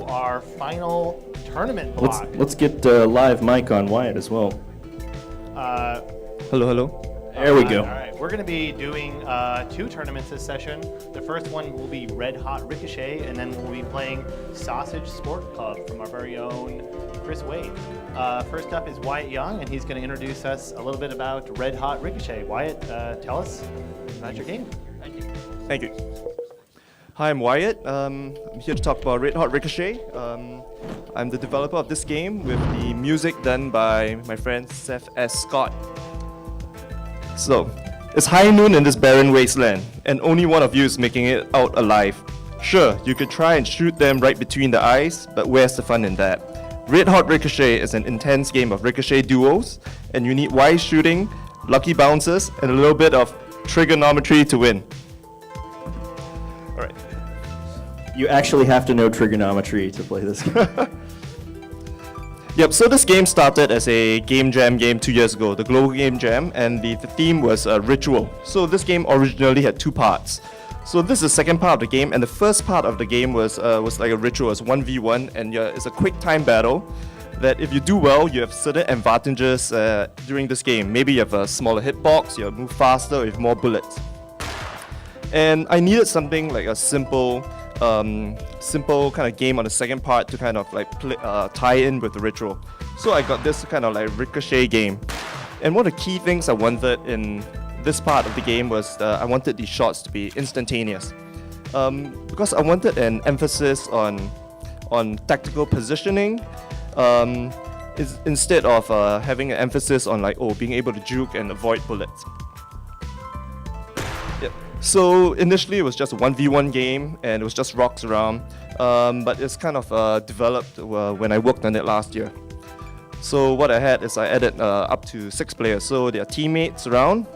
our final tournament Let's block. let's get live mic on Wyatt as well. Hello, hello. There we go. All right, we're going to be doing 2 tournaments this session. The first one will be Red Hot Ricochet, and then we'll be playing Sausage Sport Club from our very own Chris Wade. First up is Wyatt Yeong, and he's going to introduce us a little bit about Red Hot Ricochet. Wyatt, tell us about your game. Thank you. Hi, I'm Wyatt. I'm here to talk about Red Hot Ricochet. I'm the developer of this game with the music done by my friend Seth S. Scott. So, it's high noon in this barren wasteland, and only one of you is making it out alive. Sure, you could try and shoot them right between the eyes, but where's the fun in that? Red Hot Ricochet is an intense game of ricochet duos, and you need wise shooting, lucky bounces, and a little bit of trigonometry to win. Alright. You actually have to know trigonometry to play this game. Yep, so this game started as a game jam game 2 years ago, the Global Game Jam, and the theme was Ritual. So this game originally had 2 parts. So this is the second part of the game, and the first part of the game was like a ritual, it's 1v1, and it's a quick time battle that if you do well, you have certain advantages during this game. Maybe you have a smaller hitbox, you move faster, or you have more bullets. And I needed something like a simple kind of game on the second part to kind of like tie in with the ritual. So I got this kind of like Ricochet game. And one of the key things I wanted in this part of the game was I wanted these shots to be instantaneous. Because I wanted an emphasis on tactical positioning instead of having an emphasis on like being able to juke and avoid bullets. So initially it was just a 1v1 game and it was just rocks around, but it's kind of developed when I worked on it last year. So what I had is I added up to 6 players, so there are teammates around,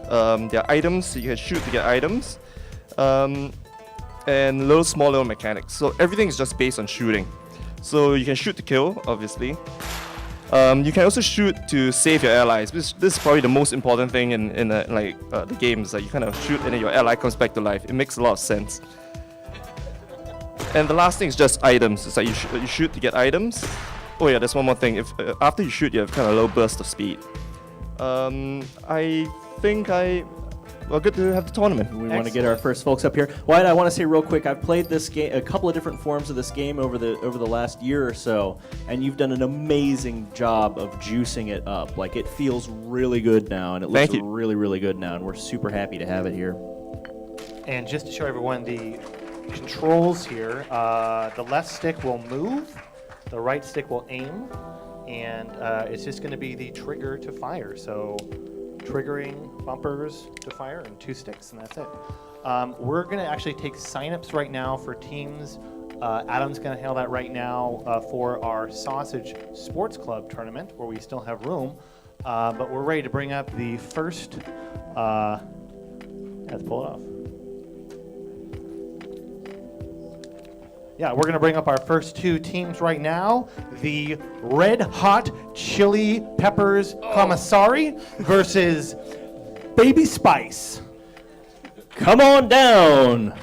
there are items, so you can shoot to get items, and little small mechanics. So everything is just based on shooting. So you can shoot to kill, obviously. You can also shoot to save your allies. This is probably the most important thing in the games. That you kind of shoot and then your ally comes back to life. It makes a lot of sense. And the last thing is just items. It's like you shoot to get items. Oh yeah, there's one more thing. If after you shoot, you have kind of a low burst of speed. I think well, good to have the tournament. We want to get our first folks up here. Wyatt, I want to say real quick, I've played this game, a couple of different forms of this game over the last year or so, and you've done an amazing job of juicing it up. Like, it feels really good now, and it looks really, really good now, and we're super happy to have it here. And just to show everyone the controls here, the left stick will move, the right stick will aim, and it's just going to be the trigger to fire. So triggering bumpers to fire and 2 sticks, and that's it. We're going to actually take signups right now for teams. Adam's going to handle that right now for our Sausage Sports Club tournament, where we still have room. But we're ready to bring up the first. Let's pull it off. Yeah, we're going to bring up our first 2 teams right now. The Red Hot Chili Peppers Commissary versus Baby Spice. Come on down.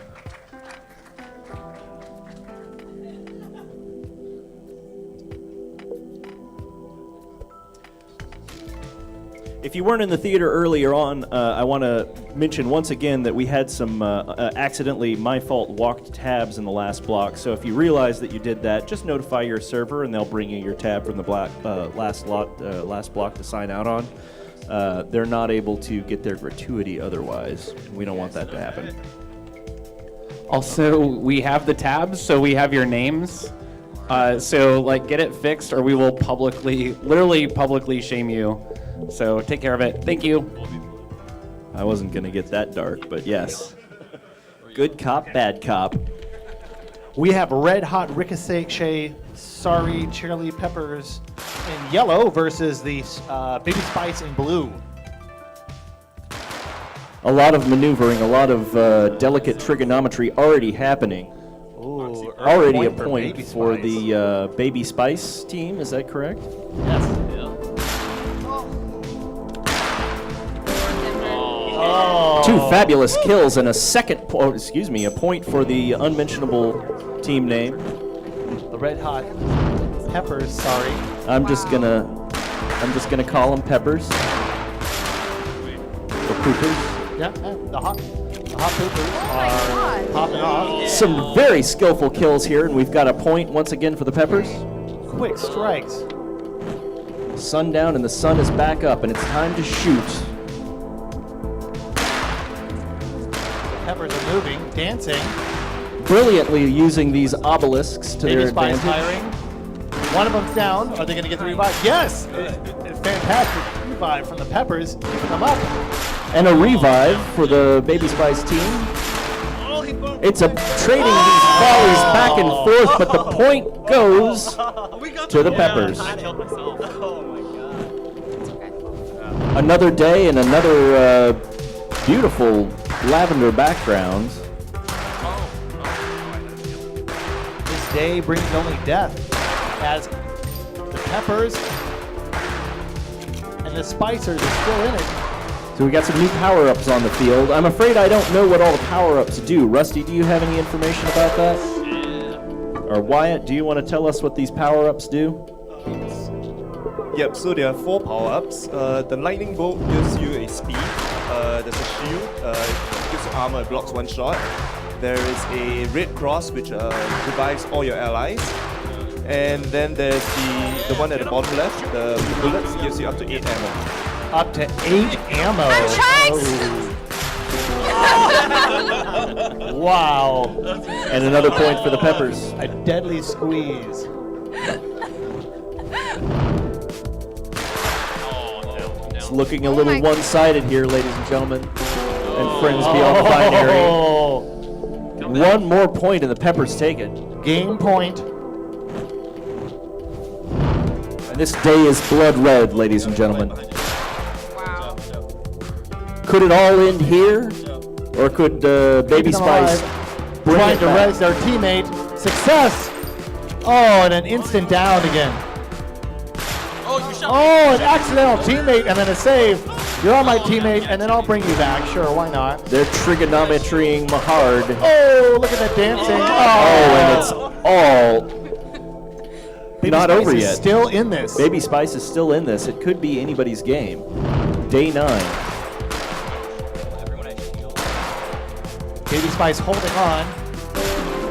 If you weren't in the theater earlier on, I want to mention once again that we had some accidentally, my fault, walked tabs in the last block. So if you realize that you did that, just notify your server and they'll bring you your tab from the last block to sign out on. They're not able to get their gratuity otherwise. We don't want that to happen. Also, we have the tabs, so we have your names. So like, get it fixed or we will literally publicly shame you. So take care of it. Thank you. I wasn't going to get that dark, but yes. Good cop, bad cop. We have Red Hot Ricochet, Sorry Chili Peppers in yellow versus the Baby Spice in blue. A lot of maneuvering, a lot of delicate trigonometry already happening. Ooh, already a point for the Baby Spice team, is that correct? Yes. Two fabulous kills and a point for the unmentionable team name. The Red Hot Peppers, sorry. I'm just gonna call them peppers. Or poopers. Yeah, the hot poopers my are God. popping off. Some very skillful kills here, and we've got a point once again for the peppers. Quick strikes. Sundown and the sun is back up, and it's time to shoot. Peppers are moving, dancing. Brilliantly using these obelisks to Baby their Spice advantage. firing. One of them's down. Are they going to get the revive? Yes! It's fantastic revive from the Peppers, keeping them up. And a revive for the Baby Spice team. It's a trading these volleys back and forth, but the point goes to the Peppers. It's okay. Another day and another beautiful lavender background. This day brings only death as the Peppers and the Spicers are still in it. So we got some new power-ups on the field. I'm afraid I don't know what all the power-ups do. Rusty, do you have any information about that? Or Wyatt, do you want to tell us what these power-ups do? Yep, so there are 4 power-ups. The lightning bolt gives you a speed. There's a shield, gives you armor, it blocks 1 shot. There is a red cross which revives all your allies. And then there's the one at the bottom left, the bullets, gives you up to 8 ammo. Up to 8 ammo. I'm trying. Oh. Wow. And another point for the Peppers. A deadly squeeze. It's looking a little my- one-sided here, ladies and gentlemen. And friends beyond the binary. Oh. One more point and the Peppers take it. Game point. And this day is blood red, ladies and gentlemen. Wow. Could it all end here? Or could Baby Keeping Spice alive. bring Trying it to back? res their teammate. Success. Oh, and an instant down again. Oh, an accidental teammate and then a save. You're on my teammate, and then I'll bring you back. Sure, why not? They're trigonometrying hard. Oh, look at that dancing. Oh, and it's all Baby not Spice over is yet. Still in this. Baby Spice is still in this. It could be anybody's game. Day 9. Baby Spice holding on.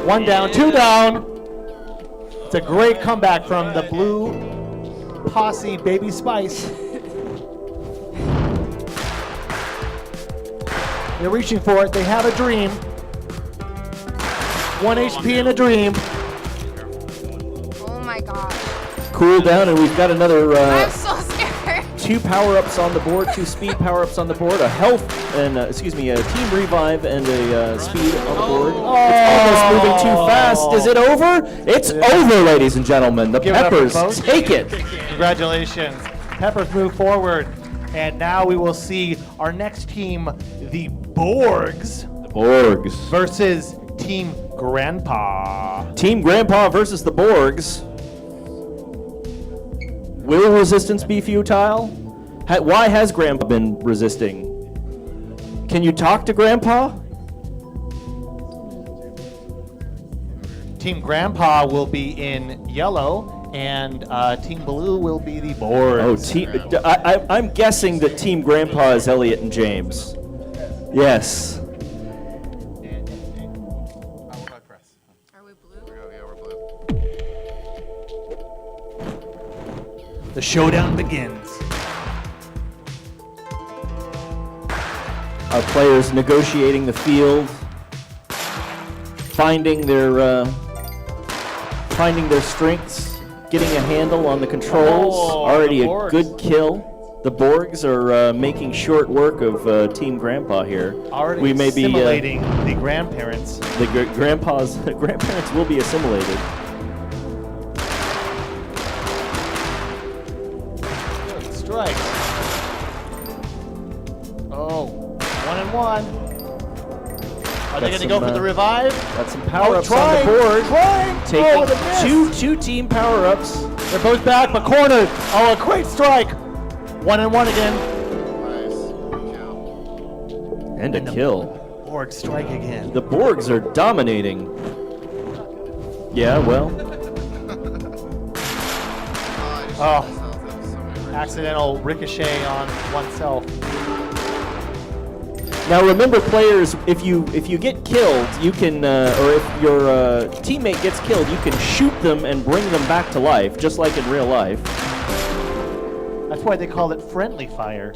1 down, 2 down. It's a great comeback from the blue posse Baby Spice. They're reaching for it. They have a dream. 1 HP in a dream. Oh my gosh. Cool down, and we've got another I'm so scared. 2 power-ups on the board, 2 speed power-ups on the board, a health and a team revive and a speed on the board. It's almost moving too fast. Is it over? It's over, ladies and gentlemen. The Give it up for Peppers both. take it. Congratulations. Peppers move forward. And now we will see our next team, the Borgs, Borgs. versus Team Grandpa. Team Grandpa versus the Borgs. Will resistance be futile? Why has Grandpa been resisting? Can you talk to Grandpa? Team Grandpa will be in yellow, and Team Blue will be the Borgs. I'm guessing that Team Grandpa is Elliot and James. Yes. Are we blue? The showdown begins. Our players negotiating the field, finding their strengths, getting a handle on the controls. Oh, Already the a Borgs. good kill. The Borgs are making short work of Team Grandpa here. Already we may be assimilating the grandparents. the grandparents will be assimilated. Good strike. Oh, 1 and 1. Are they Got going to go some, for the revive? Got some power-ups on trying, the board. Trying. Taking Oh, the miss. two team power-ups. They're both back, but cornered. Oh, a great strike. 1 and 1 again. And a kill. Borg strike again. The Borgs are dominating. Yeah, well, Oh, accidental ricochet on oneself. Now remember, players, if you get killed, you can, or if your teammate gets killed, you can shoot them and bring them back to life, just like in real life. That's why they call it friendly fire.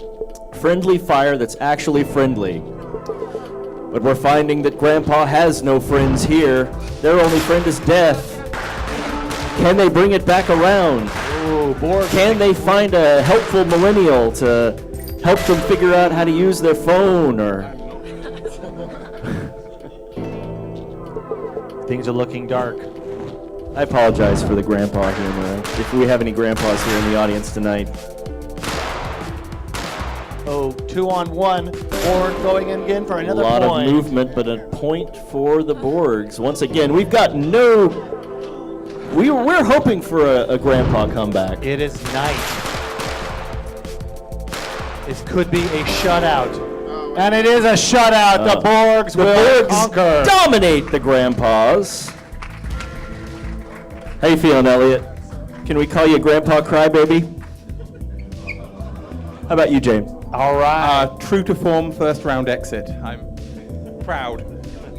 Friendly fire that's actually friendly. But we're finding that Grandpa has no friends here. Their only friend is death. Can they bring it back around? Ooh, Borg. Can they find a helpful millennial to help them figure out how to use their phone? Or Things are looking dark. I apologize for the grandpa humor. If we have any grandpas here in the audience tonight. Oh, 2-on-1. Borg going in again for A another lot point. of movement, but a point for the Borgs. Once again, we've got no... We're hoping for a grandpa comeback. It is night. This could be a shutout. And it is a shutout. The Borgs The will Borgs conquer. dominate the grandpas. How you feeling, Elliot? Can we call you Grandpa Crybaby? How about you, James? All right. True to form, first round exit. I'm proud.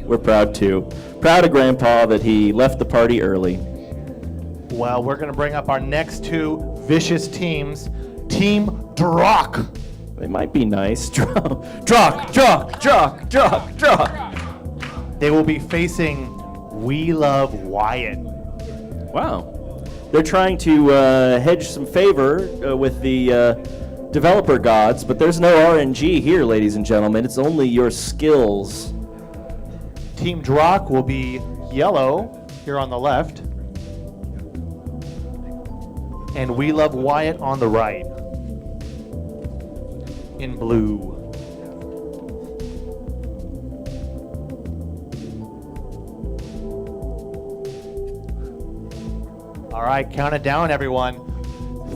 We're proud too. Proud of Grandpa that he left the party early. Well, we're going to bring up our next two vicious teams. Team Drock. They might be nice. Drock. They will be facing We Love Wyatt. Wow. They're trying to hedge some favor with the developer gods, but there's no RNG here, ladies and gentlemen. It's only your skills. Team Drock will be yellow here on the left. And We Love Wyatt on the right. In blue. All right, count it down, everyone.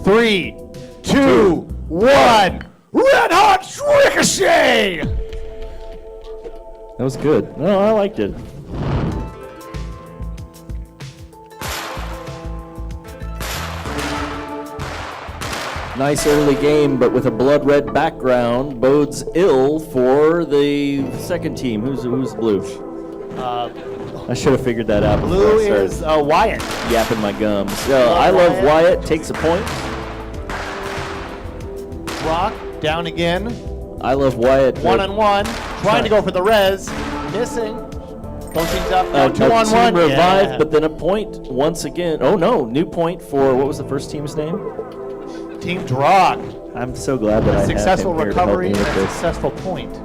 3, 2, 1. Red Hot Ricochet! That was good. No, I liked it. Nice early game, but with a blood red background bodes ill for the second team. Who's blue? I should have figured that out before Blue I started is Wyatt. yapping my gums. I love Wyatt. Takes a point. Drock down again. I love Wyatt. 1-on-1. Trying to go for the res. Missing. Both teams up. Now A 2-on-1. team revived, Yeah. but then a point once again. Oh no, new point for what was the first team's name? Team Drock. I'm so glad that I Successful have him here to help recovery me and with this. successful point.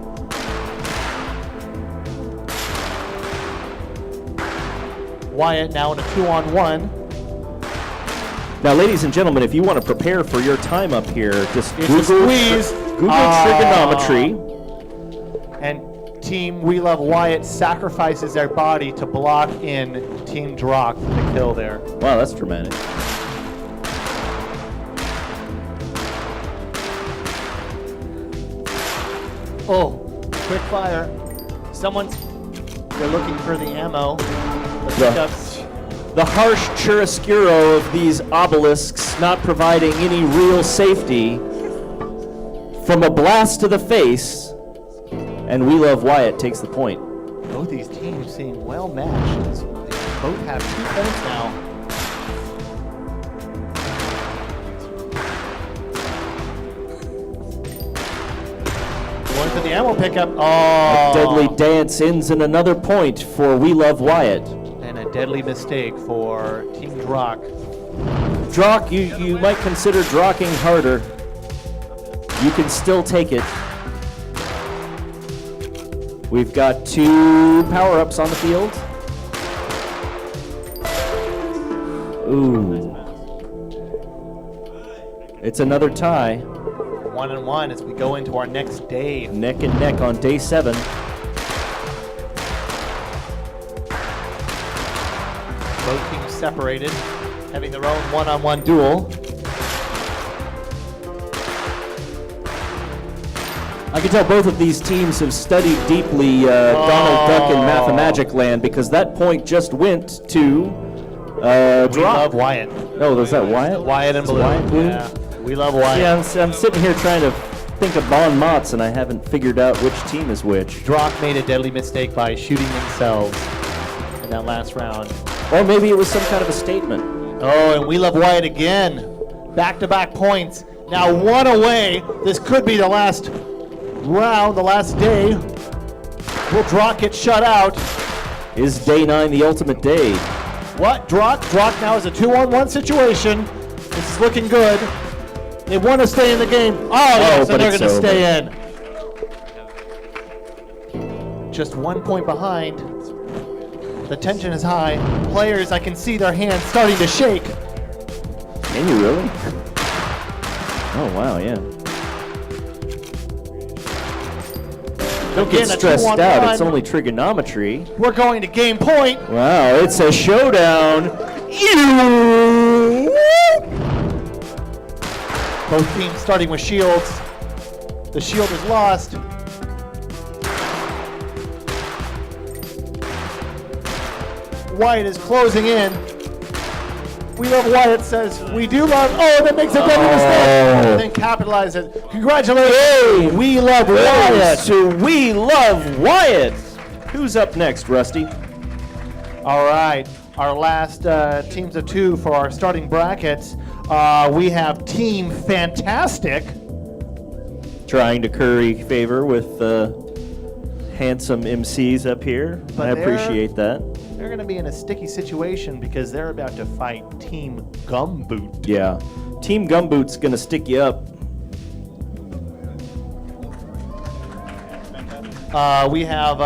Wyatt now in a 2-on-1. Now, ladies and gentlemen, if you want to prepare for your time up here, just It's a Google, squeeze. Google trigonometry. And Team We Love Wyatt sacrifices their body to block in Team Drock for the kill there. Wow, that's dramatic. Oh, quick fire. They're looking for the ammo. The pickups. The harsh chiaroscuro of these obelisks not providing any real safety from a blast to the face, and We Love Wyatt takes the point. Both these teams seem well matched. Both have 2 points now. Going for the ammo pickup. Oh. Deadly dance ends in another point for We Love Wyatt. And a deadly mistake for Team Drock. Drock, you might consider drocking harder. You can still take it. We've got 2 power-ups on the field. Ooh. It's another tie. 1-1 as we go into our next day. Neck and neck on day 7. Both teams separated, having their own 1-on-1 duel. I can tell both of these teams have studied deeply Donald Duck in Mathemagic Land, because that point just went to We Drop. love Wyatt. Oh, is that Wyatt? Wyatt and It's Blue. Wyatt Blue? Yeah, we love Wyatt. Yeah, I'm sitting here trying to think of Bon Mott's, and I haven't figured out which team is which. Drock made a deadly mistake by shooting themselves in that last round. Or maybe it was some kind of a statement. Oh, and we love Wyatt again. Back-to-back points. Now 1 away. This could be the last round, the last day. Will Drock get shut out? Is day 9 the ultimate day? What? Drock now is a 2-on-1 situation. This is looking good. They want to stay in the game. Oh, yes, but and they're it's going to stay over. in. Just 1 point behind. The tension is high. Players, I can see their hands starting to shake. Can you really? Oh, wow, yeah. Don't get Again, a stressed 2-on-1. out. It's only trigonometry. We're going to game point. Wow, it's a showdown. Both teams starting with shields. The shield is lost. Wyatt is closing in. We love Wyatt says, we do love, oh, that makes a deadly mistake. And then capitalizes. Congratulations. We love Wyatt. So we love Wyatt. Who's up next, Rusty? All right, our last teams of 2 for our starting brackets. We have Team Fantastic. Trying to curry favor with handsome MCs up here. But I they're- appreciate that. They're going to be in a sticky situation because they're about to fight Team Gumboot. Yeah. Team Gumboot's going to stick you up. We have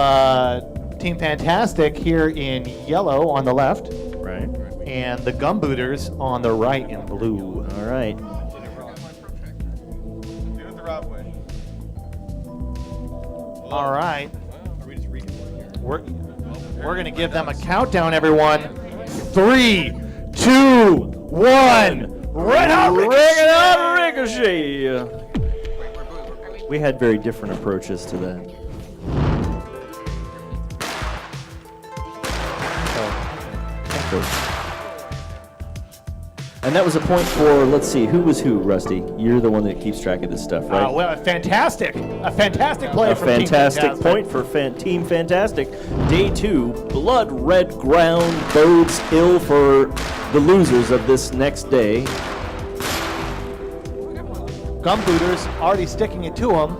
Team Fantastic here in yellow on the left, Right. and the Gumbooters on the right in blue. All right. All right. We're going to give them a countdown, everyone. 3, 2, 1. Red Hot Ricochet. Ricochet. We had very different approaches to that. And that was a point for, let's see, who was who, Rusty? You're the one that keeps track of this stuff, right? Well, fantastic. A fantastic play A from Team fantastic Fantastic. point for Team Fantastic. Day 2, blood red ground bodes ill for the losers of this next day. Gumbooters already sticking it to them.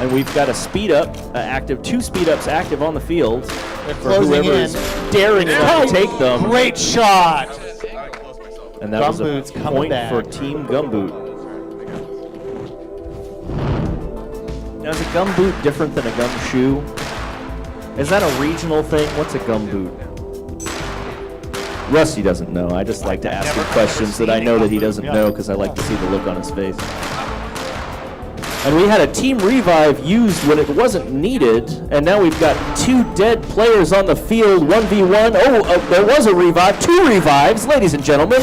And we've got a speed up active, 2 speed ups active on the field. They're For closing whoever's in. daring enough to take them. Great shot. And that was a Gumboot's coming point back. for Team Gumboot. Now, is a gumboot different than a gumshoe? Is that a regional thing? What's a gumboot? Rusty doesn't know. I just like to ask him questions that I know that he doesn't know because I like to see the look on his face. And we had a team revive used when it wasn't needed, and now we've got 2 dead players on the field, 1v1. Oh, there was a revive, 2 revives, ladies and gentlemen.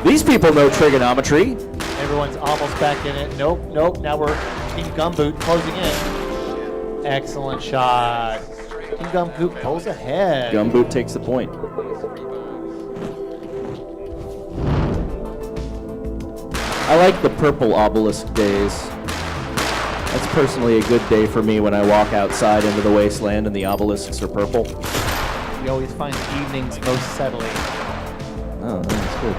These people know trigonometry. Everyone's almost back in it. Nope. Now we're Team Gumboot closing in. Excellent shot. Team Gumboot pulls ahead. Gumboot takes the point. I like the purple obelisk days. That's personally a good day for me when I walk outside into the wasteland and the obelisks are purple. We always find the evenings most settling. Oh, that's good.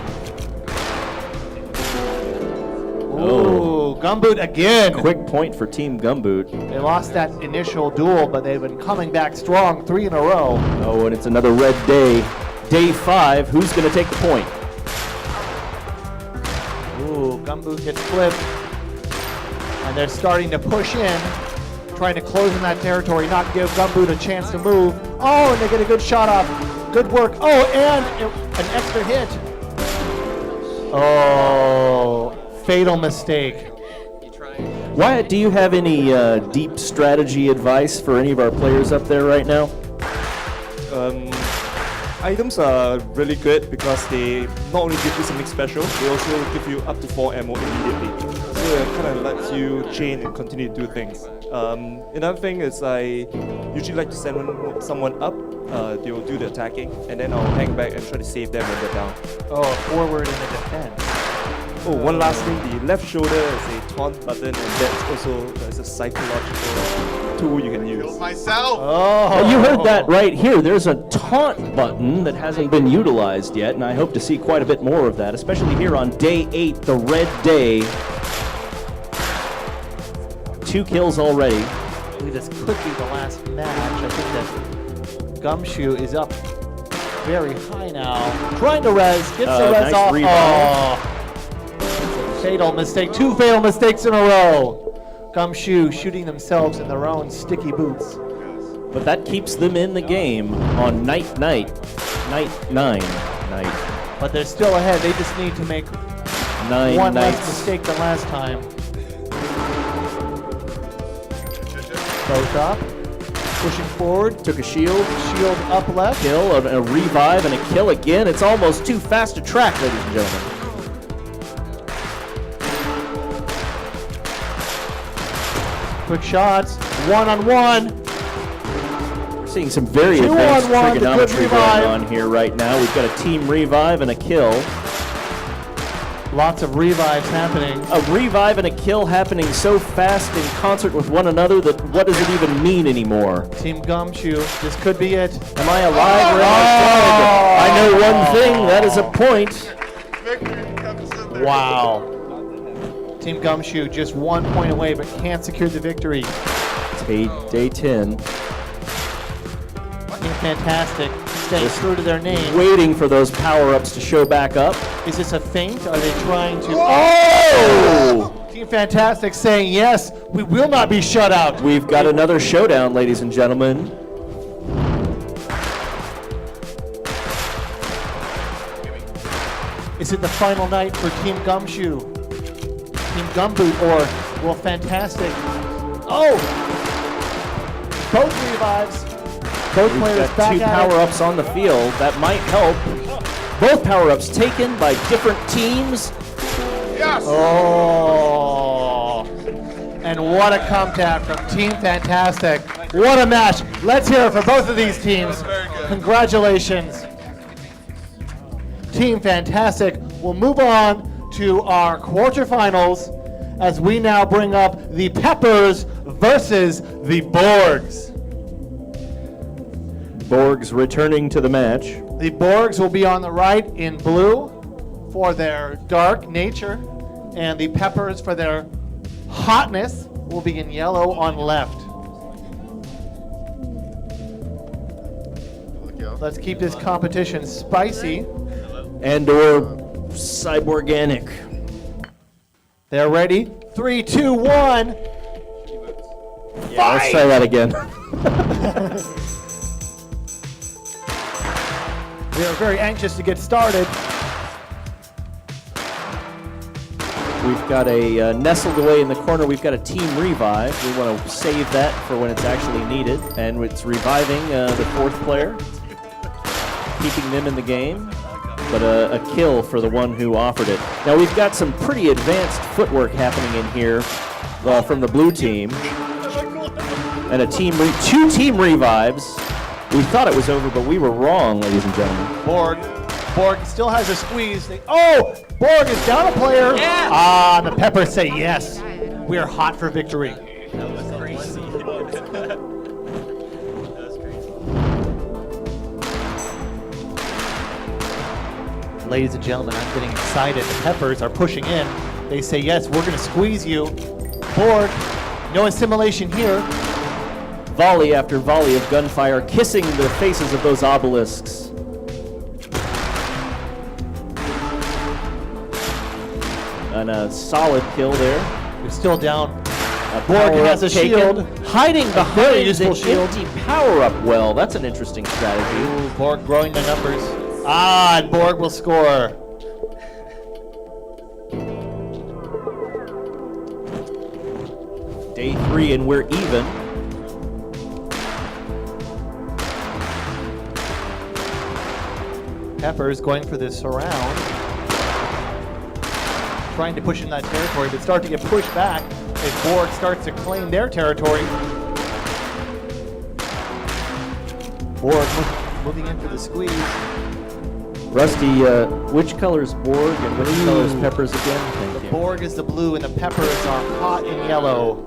Ooh, Gumboot again. Quick point for Team Gumboot. They lost that initial duel, but they've been coming back strong 3 in a row. Oh, and it's another red day. Day 5, who's going to take the point? Ooh, Gumboot gets flipped. And they're starting to push in, trying to close in that territory, not give Gumboot a chance to move. Oh, and they get a good shot off. Good work. Oh, and an extra hit. Oh, fatal mistake. Wyatt, do you have any deep strategy advice for any of our players up there right now? Items are really good because they not only give you something special, they also give you up to 4 ammo immediately. So it kind of lets you chain and continue to do things. Another thing is I usually like to send someone up they will do the attacking, and then I'll hang back and try to save them when they're down. Oh, a forward in the defense. Oh, one last thing, the left shoulder is a taunt button, and that's also a psychological tool you can use. Myself. Well, you heard that right here. There's a taunt button that hasn't been utilized yet, and I hope to see quite a bit more of that, especially here on day 8, the red day. 2 kills already. I believe this could be the last match. I think that Gumshoe is up very high now. Trying to res, gets the res nice off. rebound. Oh. Fatal mistake, 2 fatal mistakes in a row. Gumshoe shooting themselves in their own sticky boots. But that keeps them in the game on night 9. But they're still ahead. They just need to make 9 one less nights. mistake than last time. Both up. Pushing forward. Took a shield. Shield up left. Kill, a revive, and a kill again. It's almost too fast to track, ladies and gentlemen. Quick shots. 1-on-1. Seeing some very 2-on-1, advanced the good trigonometry revive. going on here right now. We've got a team revive and a kill. Lots of revives happening. A revive and a kill happening so fast in concert with one another that what does it even mean anymore? Team Gumshoe, this could be it. Am I alive or am I dead? I know one thing, that is a point. Wow. Team Gumshoe just 1 point away, but can't secure the victory. Day 10. Team Fantastic, staying true to their name. Waiting for those power-ups to show back up. Is this a feint? Are they trying to... Oh! Team Fantastic saying, yes, we will not be shut out. We've got another showdown, ladies and gentlemen. Is it the final night for Team Gumshoe? Team Gumboot, or will Fantastic... Oh! Both revives. Both We've players got back 2 at power-ups on the field. That might help. Both power-ups taken by different teams. Yes. Oh! And what a comeback from Team Fantastic. What a match. Let's hear it for both of these teams. Congratulations. Team Fantastic will move on to our quarterfinals as we now bring up the Peppers versus the Borgs. Borgs returning to the match. The Borgs will be on the right in blue for their dark nature, and the Peppers for their hotness will be in yellow on left. Let's keep this competition spicy. And or cyborganic. They're ready. 3, 2, 1. Yeah, let's try that again. We are very anxious to get started. We've got a nestled away in the corner. We've got a team revive. We want to save that for when it's actually needed. And it's reviving the 4th player, keeping them in the game. But a kill for the one who offered it. Now we've got some pretty advanced footwork happening in here from the blue team. And 2 team revives. We thought it was over, but we were wrong, ladies and gentlemen. Borg still has a squeeze. Borg is down a player. Yeah. The Peppers say yes. We are hot for victory. Ladies and gentlemen, I'm getting excited. The Peppers are pushing in. They say, yes, we're going to squeeze you. Borg, no assimilation here. Volley after volley of gunfire, kissing the faces of those obelisks. And a solid kill there. We're still down. Borg has a shield. Hiding very behind useful the shield. empty power-up well. That's an interesting strategy. Ooh, Borg growing the numbers. And Borg will score. Day 3 and we're even. Peppers going for this surround. Trying to push in that territory, but start to get pushed back as Borg starts to claim their territory. Borg moving in for the squeeze. Rusty, which color's Borg and which color's Peppers again? Thank you. Borg is the blue and the peppers are hot and yellow.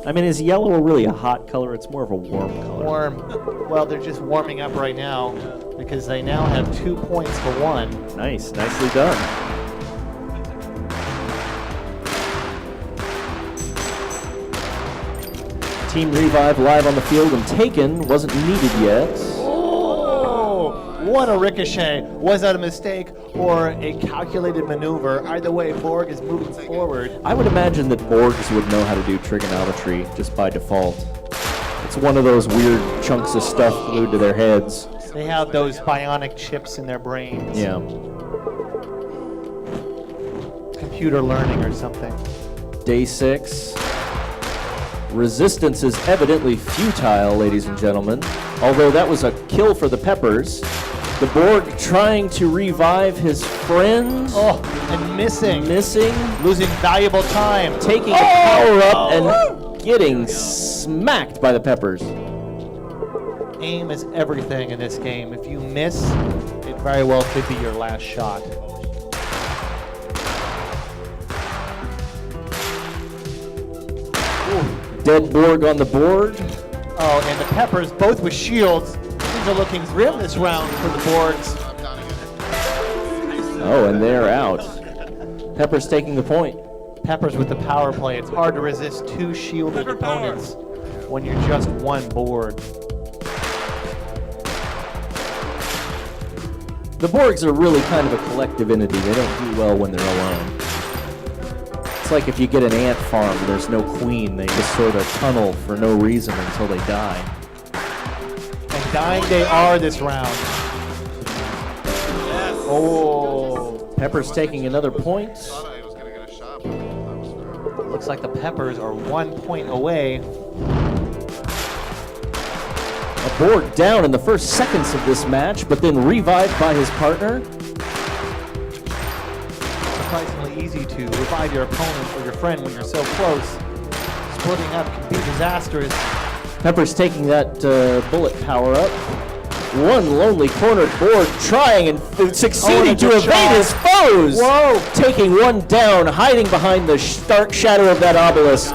I mean, is yellow really a hot color? It's more of a warm color. Warm. Well, they're just warming up right now because they now have 2 points to 1. Nice. Nicely done. Team Revive live on the field and Taken wasn't needed yet. Oh, what a ricochet. Was that a mistake or a calculated maneuver? Either way, Borg is moving forward. I would imagine that Borgs would know how to do trigonometry just by default. It's one of those weird chunks of stuff glued to their heads. They have those bionic chips in their brains. Yeah. Computer learning or something. Day 6. Resistance is evidently futile, ladies and gentlemen. Although that was a kill for the Peppers. The Borg trying to revive his friend. Oh, and missing. Losing valuable time. Taking the power up and getting smacked by the Peppers. Aim is everything in this game. If you miss, it very well could be your last shot. Dead Borg on the board. Oh, and the Peppers, both with shields. Things are looking grim this round for the Borgs. Oh, and they're out. Peppers taking the point. Peppers with the power play. It's hard to resist 2 shielded opponents when you're just 1 board. The Borgs are really kind of a collective entity. They don't do well when they're alone. It's like if you get an ant farm, there's no queen. They just sort of tunnel for no reason until they die. And dying they are this round. Oh. Peppers taking another point. Looks like the Peppers are 1 point away. A Borg down in the first seconds of this match, but then revived by his partner. Surprisingly easy to revive your opponent or your friend when you're so close. Splitting up can be disastrous. Peppers taking that bullet power up. One lonely cornered Borg trying and succeeding to evade his foes. Whoa! Taking one down, hiding behind the dark shadow of that obelisk.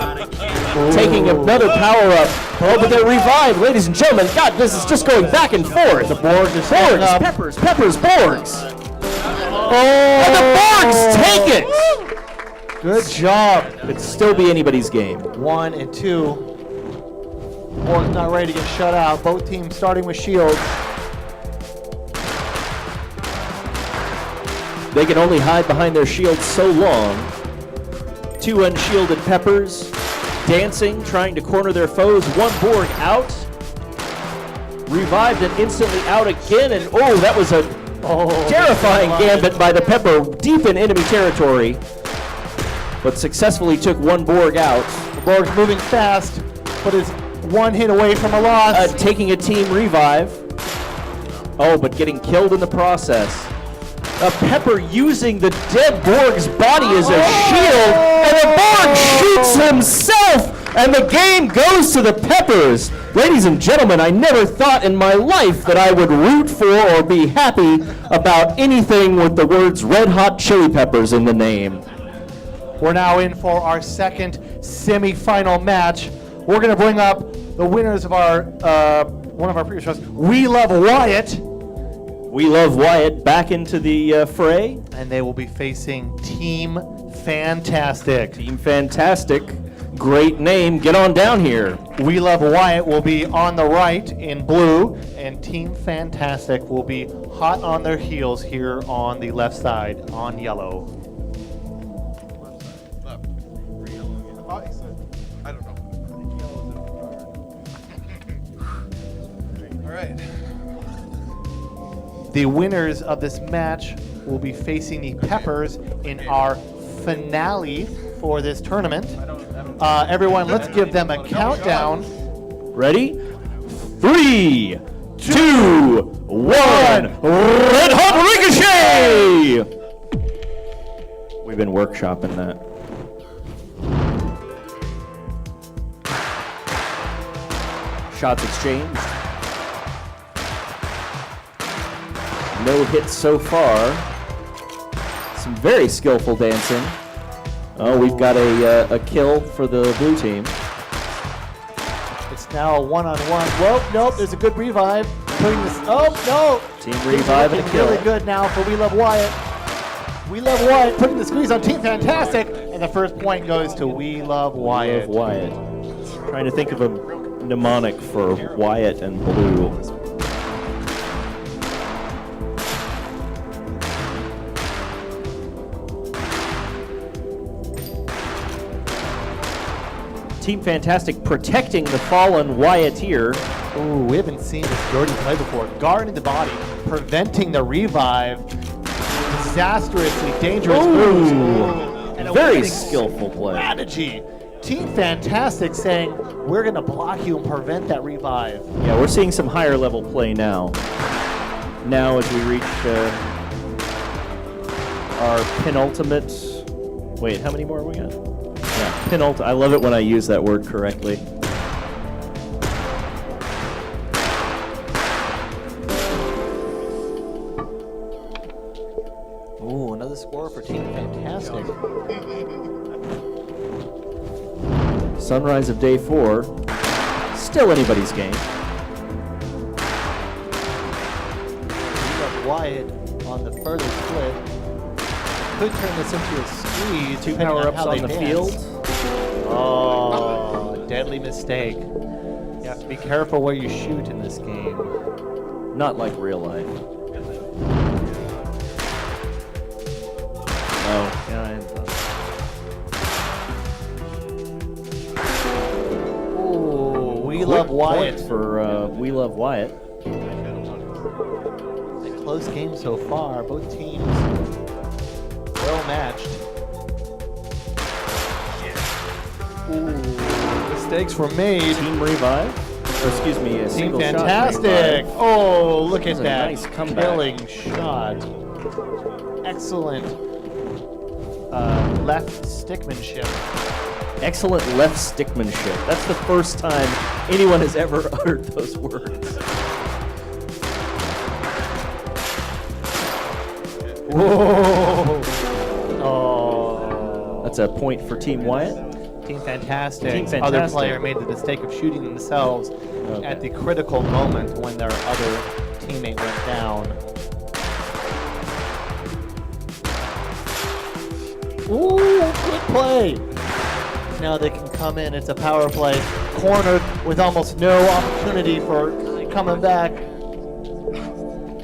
Taking another power up. Oh, but they're revived, ladies and gentlemen. God, this is just going back and forth. The Borg is standing Borgs, up. Peppers, Borgs. Oh, and the Borgs take it! Good job. Could still be anybody's game. 1 and 2. Borg's not ready to get shut out. Both teams starting with shields. They can only hide behind their shields so long. 2 unshielded Peppers dancing, trying to corner their foes. 1 Borg out. Revived and instantly out again. And oh, that was a terrifying gambit by the Pepper deep in enemy territory. But successfully took 1 Borg out. The Borg's moving fast, but is 1 hit away from a loss. Taking a team revive. Oh, but getting killed in the process. A Pepper using the dead Borg's body as a shield, and the Borg shoots himself, and the game goes to the Peppers. Ladies and gentlemen, I never thought in my life that I would root for or be happy about anything with the words Red Hot Chili Peppers in the name. We're now in for our second semi-final match. We're going to bring up the winners of our one of our previous shows. We Love Wyatt. We Love Wyatt back into the fray. And they will be facing Team Fantastic. Team Fantastic. Great name. Get on down here. We Love Wyatt will be on the right in blue, and Team Fantastic will be hot on their heels here on the left side on yellow. I don't know. All right. The winners of this match will be facing the Peppers in our finale for this tournament. Everyone, let's give them a countdown. Ready? 3, 2, 1. Red Hot Ricochet! We've been workshopping that. Shots exchanged. No hits so far. Some very skillful dancing. Oh, we've got a kill for the blue team. It's now a one-on-one. Whoa, nope, there's a good revive. Putting this, oh, no. Team revive and a kill. Really good now for We Love Wyatt. We Love Wyatt putting the squeeze on Team Fantastic. And the first point goes to We Love Wyatt. Love Wyatt. Trying to think of a mnemonic for Wyatt and blue. Team Fantastic protecting the fallen Wyatt here. Ooh, we haven't seen this Jordan play before. Guarding the body, preventing the revive. Disastrously dangerous moves. And a Very winning skillful play. strategy. Team Fantastic saying, we're going to block you and prevent that revive. Yeah, we're seeing some higher level play now. Now as we reach our penultimate. Wait, how many more have we got? Yeah, I love it when I use that word correctly. Ooh, another score for Team Fantastic. Sunrise of day 4. Still anybody's game. We Love Wyatt on the further split. Could turn this into a squeeze. 2 depending power-ups how on they the dance. field. Oh, deadly mistake. You have to be careful where you shoot in this game. Not like real life. Oh, yeah, Ooh, We Love Wyatt. For We Love Wyatt. A close game so far. Both teams well matched. Ooh, mistakes were made. Team revive. Or excuse me, a Team single shot Fantastic. revive. Oh, look That was at a that. nice comeback. Killing shot. Excellent left stickmanship. Excellent left stickmanship. That's the first time anyone has ever uttered those words. Whoa. Oh. That's a point for Team Wyatt. Team Fantastic. Team Other Fantastic. player made the mistake of shooting themselves Okay. at the critical moment when their other teammate went down. Ooh, good play. Now they can come in. It's a power play. Cornered with almost no opportunity for coming back.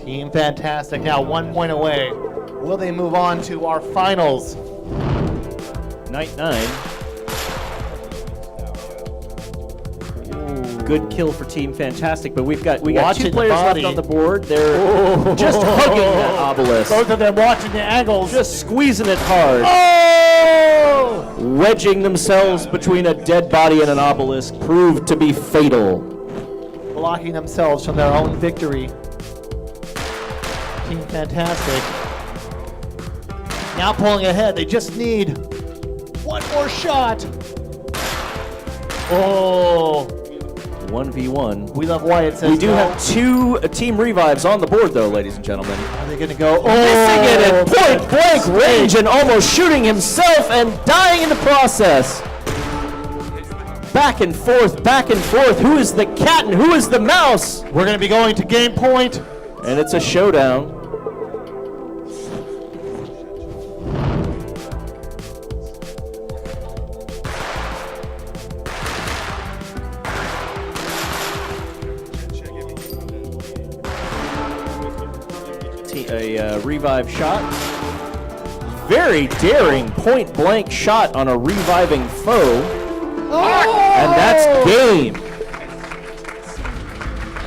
Team Fantastic now 1 point away. Will they move on to our finals? Night 9. Good kill for Team Fantastic, but we got Watching two the players body. left on the board. They're just hugging that obelisk. Both of them watching the angles. Just squeezing it hard. Oh! Wedging themselves between a dead body and an obelisk proved to be fatal. Blocking themselves from their own victory. Team Fantastic. Now pulling ahead. They just need one more shot. Oh! 1v1. We Love Wyatt says We do no. have 2 team revives on the board, though, ladies and gentlemen. Are they going to go? Missing it at Oh! point blank range and almost shooting himself and dying in the process. Back and forth, back and forth. Who is the cat and who is the mouse? We're going to be going to game point. And it's a showdown. A revive shot. Very daring point blank shot on a reviving foe. And that's game.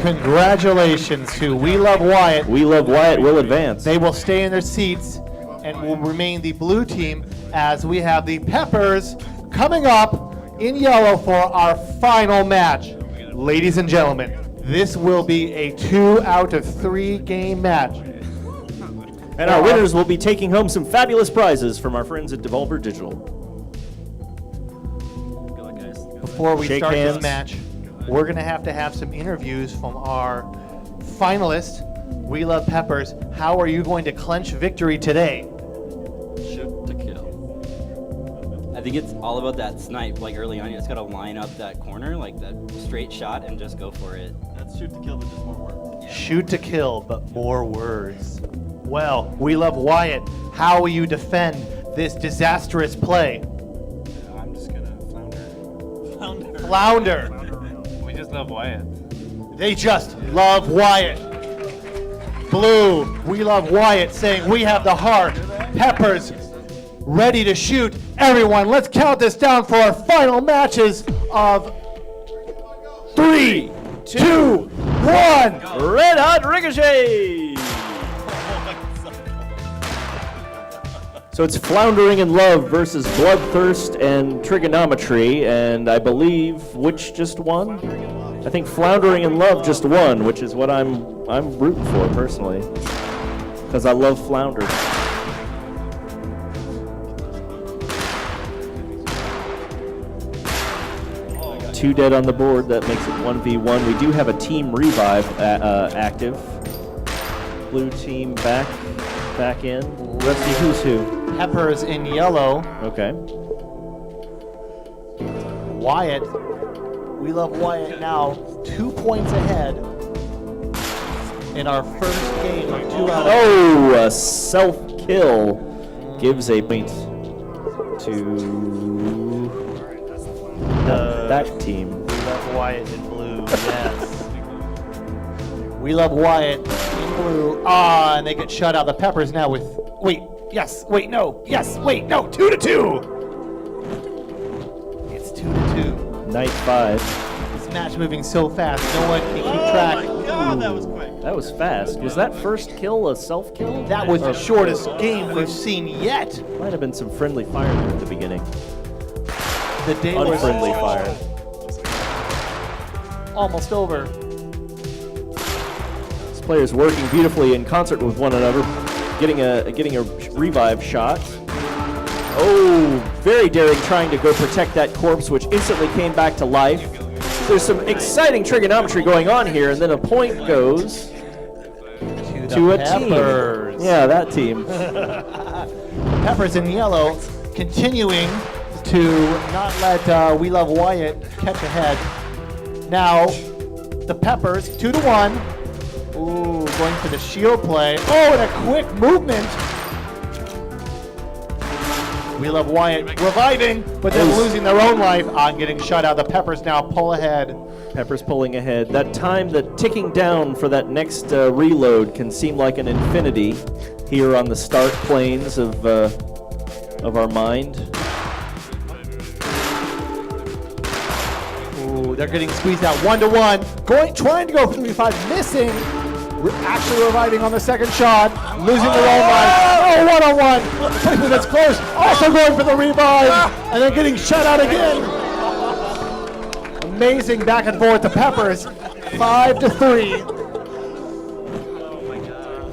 Congratulations to We Love Wyatt. We Love Wyatt will advance. They will stay in their seats and will remain the blue team as we have the Peppers coming up in yellow for our final match. Ladies and gentlemen, this will be a 2 out of 3 game match. And our winners will be taking home some fabulous prizes from our friends at Devolver Digital. Before we Shake start hands. this match, we're going to have some interviews from our finalists. We Love Peppers, how are you going to clench victory today? Shoot to kill. I think it's all about that snipe. Like early on, you just gotta line up that corner, like that straight shot, and just go for it. That's shoot to kill, but just more work. Shoot to kill, but more words. Well, We Love Wyatt, how will you defend this disastrous play? I'm just gonna flounder. Flounder. We just love Wyatt. They just love Wyatt. Blue, We Love Wyatt saying we have the heart. Peppers, ready to shoot. Everyone, let's count this down for our final matches of 3, 2, 1. Red Hot Ricochet! So it's Floundering in Love versus Bloodthirst and Trigonometry, and I believe which just won? I think Floundering in Love just won, which is what I'm rooting for personally, because I love Flounder. Two dead on the board, that makes it 1v1. We do have a team revive active. Blue team back in. Rusty, who's who? Peppers in yellow. Okay. Wyatt, We Love Wyatt now 2 points ahead in our first game of 2 out of Oh, a self-kill gives a point to that team. We Love Wyatt in blue, yes. We Love Wyatt in blue. Ah, and they get shut out. The Peppers now with, wait, yes, wait, no, yes, wait, no, 2-2. It's 2-2. Night 5. This match moving so fast, no one can keep track. God, that was quick. That was fast. Was that first kill a self-kill? That was the Or- shortest game we've seen yet. Might have been some friendly fire there at the beginning. The day was Unfriendly fire. almost over. These players working beautifully in concert with one another, getting a revive shot. Oh, very daring, trying to go protect that corpse, which instantly came back to life. There's some exciting trigonometry going on here, and then a point goes to a Peppers. team. Yeah, that team. Peppers in yellow, continuing to not let We Love Wyatt catch ahead. Now, the Peppers, 2-1. Ooh, going for the shield play. Oh, and a quick movement. We Love Wyatt reviving, but then losing their own life on getting shut out. The Peppers now pull ahead. Peppers pulling ahead. That time, the ticking down for that next reload can seem like an infinity here on the start planes of our mind. Ooh, they're getting squeezed out 1-1. Trying to go for 3-5, missing. Actually reviving on the second shot, losing their own life. Oh, one-on-one. Placement that's close. Also going for the revive, and then getting shut out again. Amazing back and forth. The Peppers, 5-3.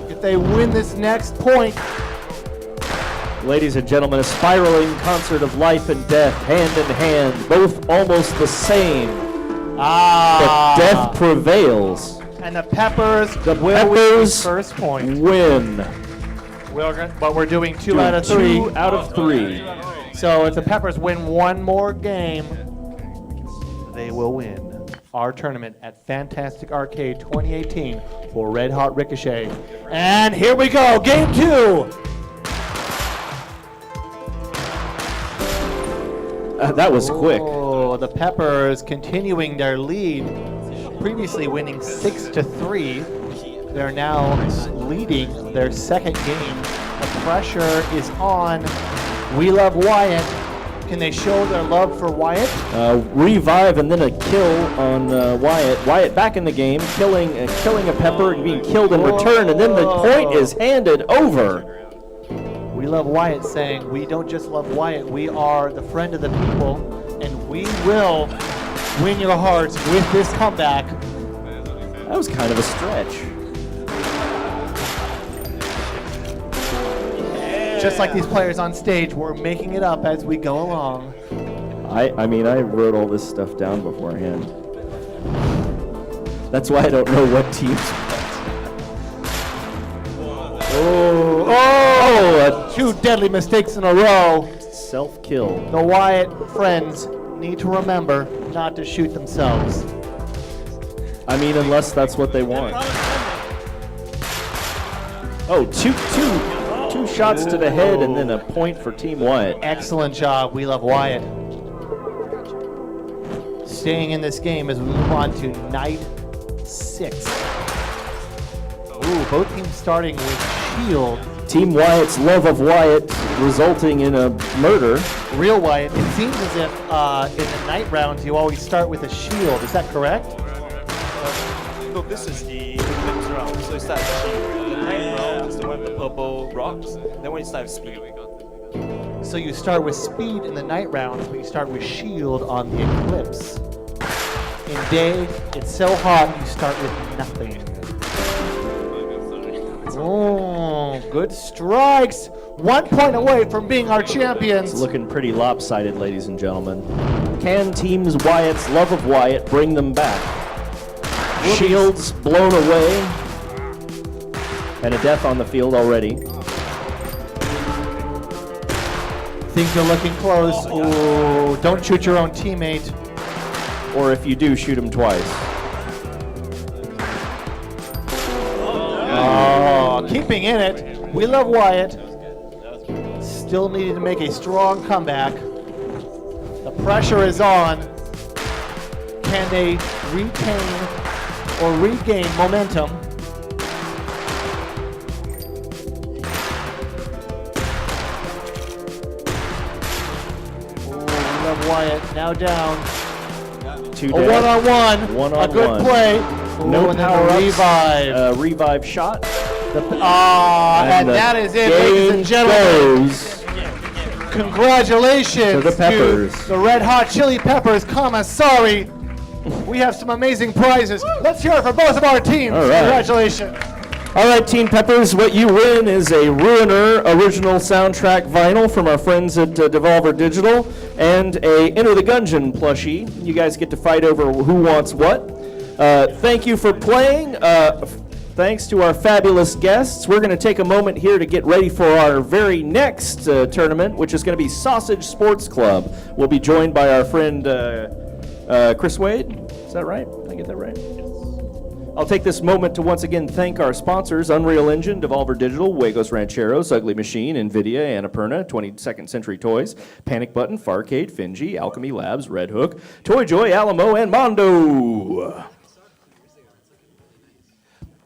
If they win this next point, Ladies and gentlemen, a spiraling concert of life and death, hand in hand, both almost the same. But death prevails. and the Peppers will win Peppers first point. win. But we're doing 2 out of 3. 2 out of 3. So if the Peppers win one more game, they will win our tournament at Fantastic Arcade 2018 for Red Hot Ricochet. And here we go, game 2. That was quick. Oh, the Peppers continuing their lead, previously winning 6-3. They're now leading their second game. The pressure is on. We Love Wyatt. Can they show their love for Wyatt? Revive and then a kill on Wyatt. Wyatt back in the game, killing a Pepper and being killed in return, and then the point is handed over. We Love Wyatt saying, we don't just love Wyatt, we are the friend of the people, and we will win your hearts with this comeback. That was kind of a stretch. Just like these players on stage, we're making it up as we go along. I mean, I wrote all this stuff down beforehand. That's why I don't know what teams. Two deadly mistakes in a row. Self-kill. The Wyatt friends need to remember not to shoot themselves. I mean, unless that's what they want. Oh, two shots to the head and then a point for Team Wyatt. Excellent job. We love Wyatt. Staying in this game as we move on to night 6. Ooh, both teams starting with shield. Team Wyatt's love of Wyatt resulting in a murder. Real Wyatt, it seems as if in the night rounds you always start with a shield. Is that correct? No, this is the eclipse round, so it's that shield. The night round is the one with the purple rocks, then when you start with speed. So you start with speed in the night rounds, but you start with shield on the eclipse. In day, it's so hot you start with nothing. Oh, good strikes. 1 point away from being our champions. It's looking pretty lopsided, ladies and gentlemen. Can Teams Wyatt's love of Wyatt bring them back? Shields blown away. And a death on the field already. Things are looking close. Ooh, don't shoot your own teammate. Or if you do, shoot him twice. Oh, keeping in it. We love Wyatt. Still needing to make a strong comeback. The pressure is on. Can they retain or regain momentum? Oh, we love Wyatt. Now down. Two A dead. one-on-one. A good One-on-one. play. No Ooh, and then power a revive. Revive shot. And the that is it, ladies game and gentlemen. goes Congratulations to the Peppers. the Red Hot Chili Peppers Commissary. We have some amazing prizes. Let's hear it for both of our teams. All right. Congratulations. All right, Team Peppers, what you win is a Ruiner original soundtrack vinyl from our friends at Devolver Digital and a Enter the Gungeon plushie. You guys get to fight over who wants what. Thank you for playing. Thanks to our fabulous guests. We're going to take a moment here to get ready for our very next tournament, which is going to be Sausage Sports Club. We'll be joined by our friend Chris Wade. Is that right? Did I get that right? I'll take this moment to once again thank our sponsors, Unreal Engine, Devolver Digital, Wagos Rancheros, Ugly Machine, NVIDIA, Annapurna, 22nd Century Toys, Panic Button, Farcade, Finji, Alchemy Labs, Red Hook, Toy Joy, Alamo, and Mondo.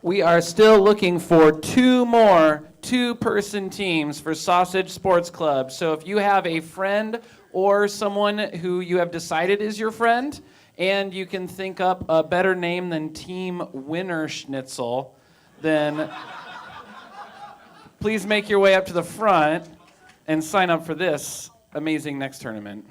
We are still looking for 2 more 2-person teams for Sausage Sports Club. So if you have a friend or someone who you have decided is your friend, and you can think up a better name than Team Winner Schnitzel, then please make your way up to the front and sign up for this amazing next tournament.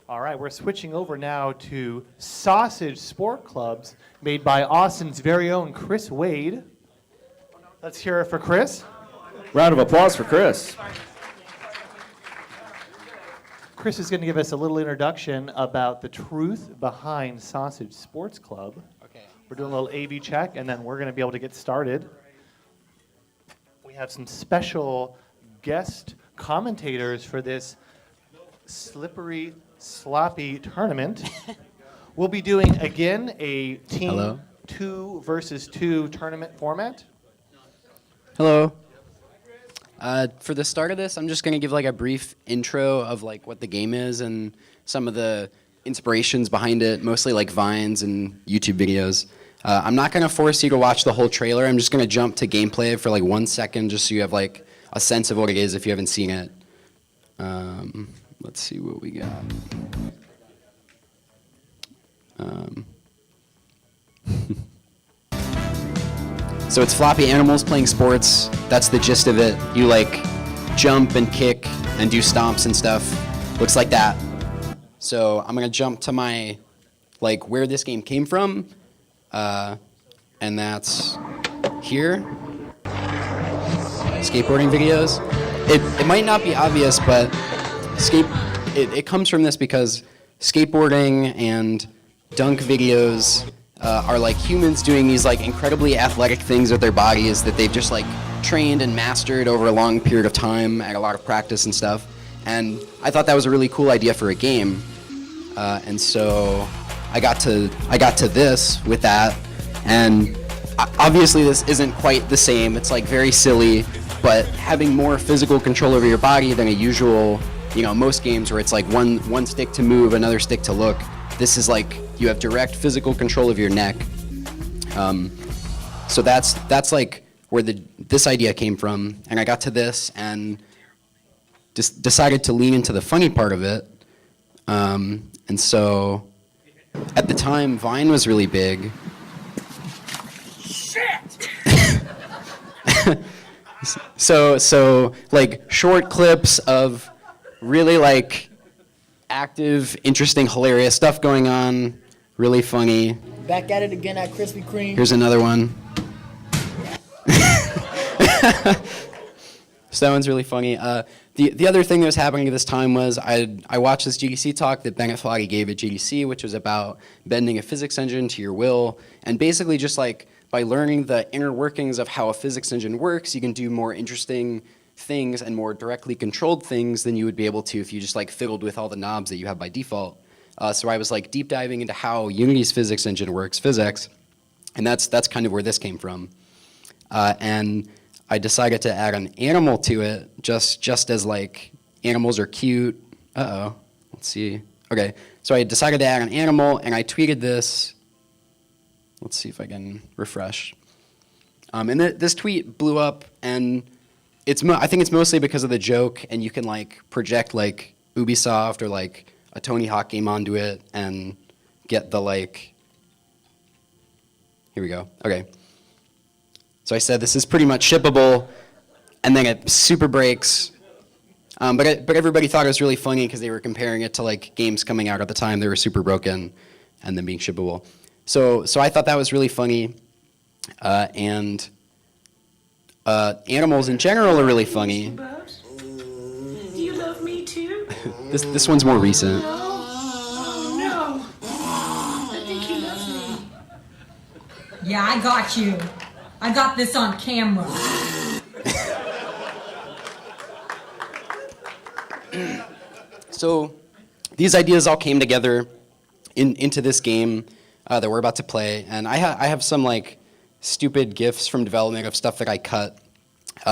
All right, we're switching over now to Sausage Sport Clubs made by Austin's very own Chris Wade. Let's hear it for Chris. Round of applause for Chris. Chris is going to give us a little introduction about the truth behind Sausage Sports Club. Okay. We're doing a little AV check, and then we're going to be able to get started. We have some special guest commentators for this slippery, sloppy tournament. We'll be doing, again, a team 2 versus 2 tournament format. Hello. For the start of this, I'm just going to give like a brief intro of like what the game is and some of the inspirations behind it, mostly like vines and YouTube videos. I'm not going to force you to watch the whole trailer. I'm just going to jump to gameplay for like 1 second just so you have like a sense of what it is if you haven't seen it. Let's see what we got. So it's floppy animals playing sports. That's the gist of it. You like jump and kick and do stomps and stuff. Looks like that. So I'm gonna jump to my like where this game came from, and that's here. Skateboarding videos. it might not be obvious, but it comes from this because skateboarding and dunk videos are like humans doing these like incredibly athletic things with their bodies that they've just like trained and mastered over a long period of time and a lot of practice and stuff. And I thought that was a really cool idea for a game. And so I got to this with that, and obviously this isn't quite the same. It's like very silly, but having more physical control over your body than a usual, most games where it's like one stick to move, another stick to look. This is like you have direct physical control of your neck. So that's like where this idea came from, and I got to this and just decided to lean into the funny part of it. And so at the time, Vine was really big. Shit! so like short clips of really like active, interesting, hilarious stuff going on, really funny. Back at it again at Krispy Kreme. Here's another one. So that one's really funny. The other thing that was happening at this time was I watched this GDC talk that Bennett Foddy gave at GDC, which was about bending a physics engine to your will, and basically just like by learning the inner workings of how a physics engine works, you can do more interesting things and more directly controlled things than you would be able to if you just like fiddled with all the knobs that you have by default. So I was like deep diving into how Unity's physics engine works, PhysX, and that's kind of where this came from. And I decided to add an animal to it, just as like animals are cute. Let's see. Okay, so I decided to add an animal, and I tweeted this. Let's see if I can refresh. And this tweet blew up, and I think it's mostly because of the joke, and you can like project like Ubisoft or like a Tony Hawk game onto it and get the like. Here we go. Okay. So I said this is pretty much shippable, and then it super breaks. But everybody thought it was really funny because they were comparing it to like games coming out at the time that were super broken, and then being shippable. So I thought that was really funny, and animals in general are really funny. Do you love me too? This one's more recent. Oh no! I think he loves me. Yeah, I got you. I got this on camera. So these ideas all came together into this game that we're about to play, and I have some like stupid GIFs from development of stuff that I cut.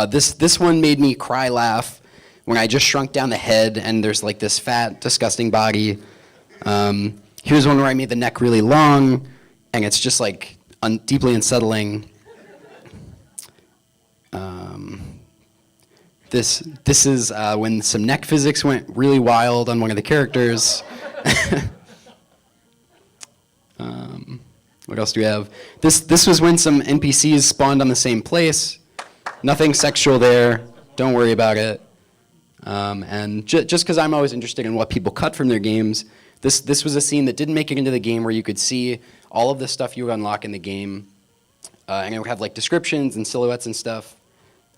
This one made me cry laugh when I just shrunk down the head and there's like this fat, disgusting body. Here's one where I made the neck really long, and it's just like deeply unsettling. This is when some neck physics went really wild on one of the characters. What else do we have? This was when some NPCs spawned on the same place. Nothing sexual there. Don't worry about it. And just because I'm always interested in what people cut from their games, this was a scene that didn't make it into the game where you could see all of the stuff you would unlock in the game. And it would have like descriptions and silhouettes and stuff.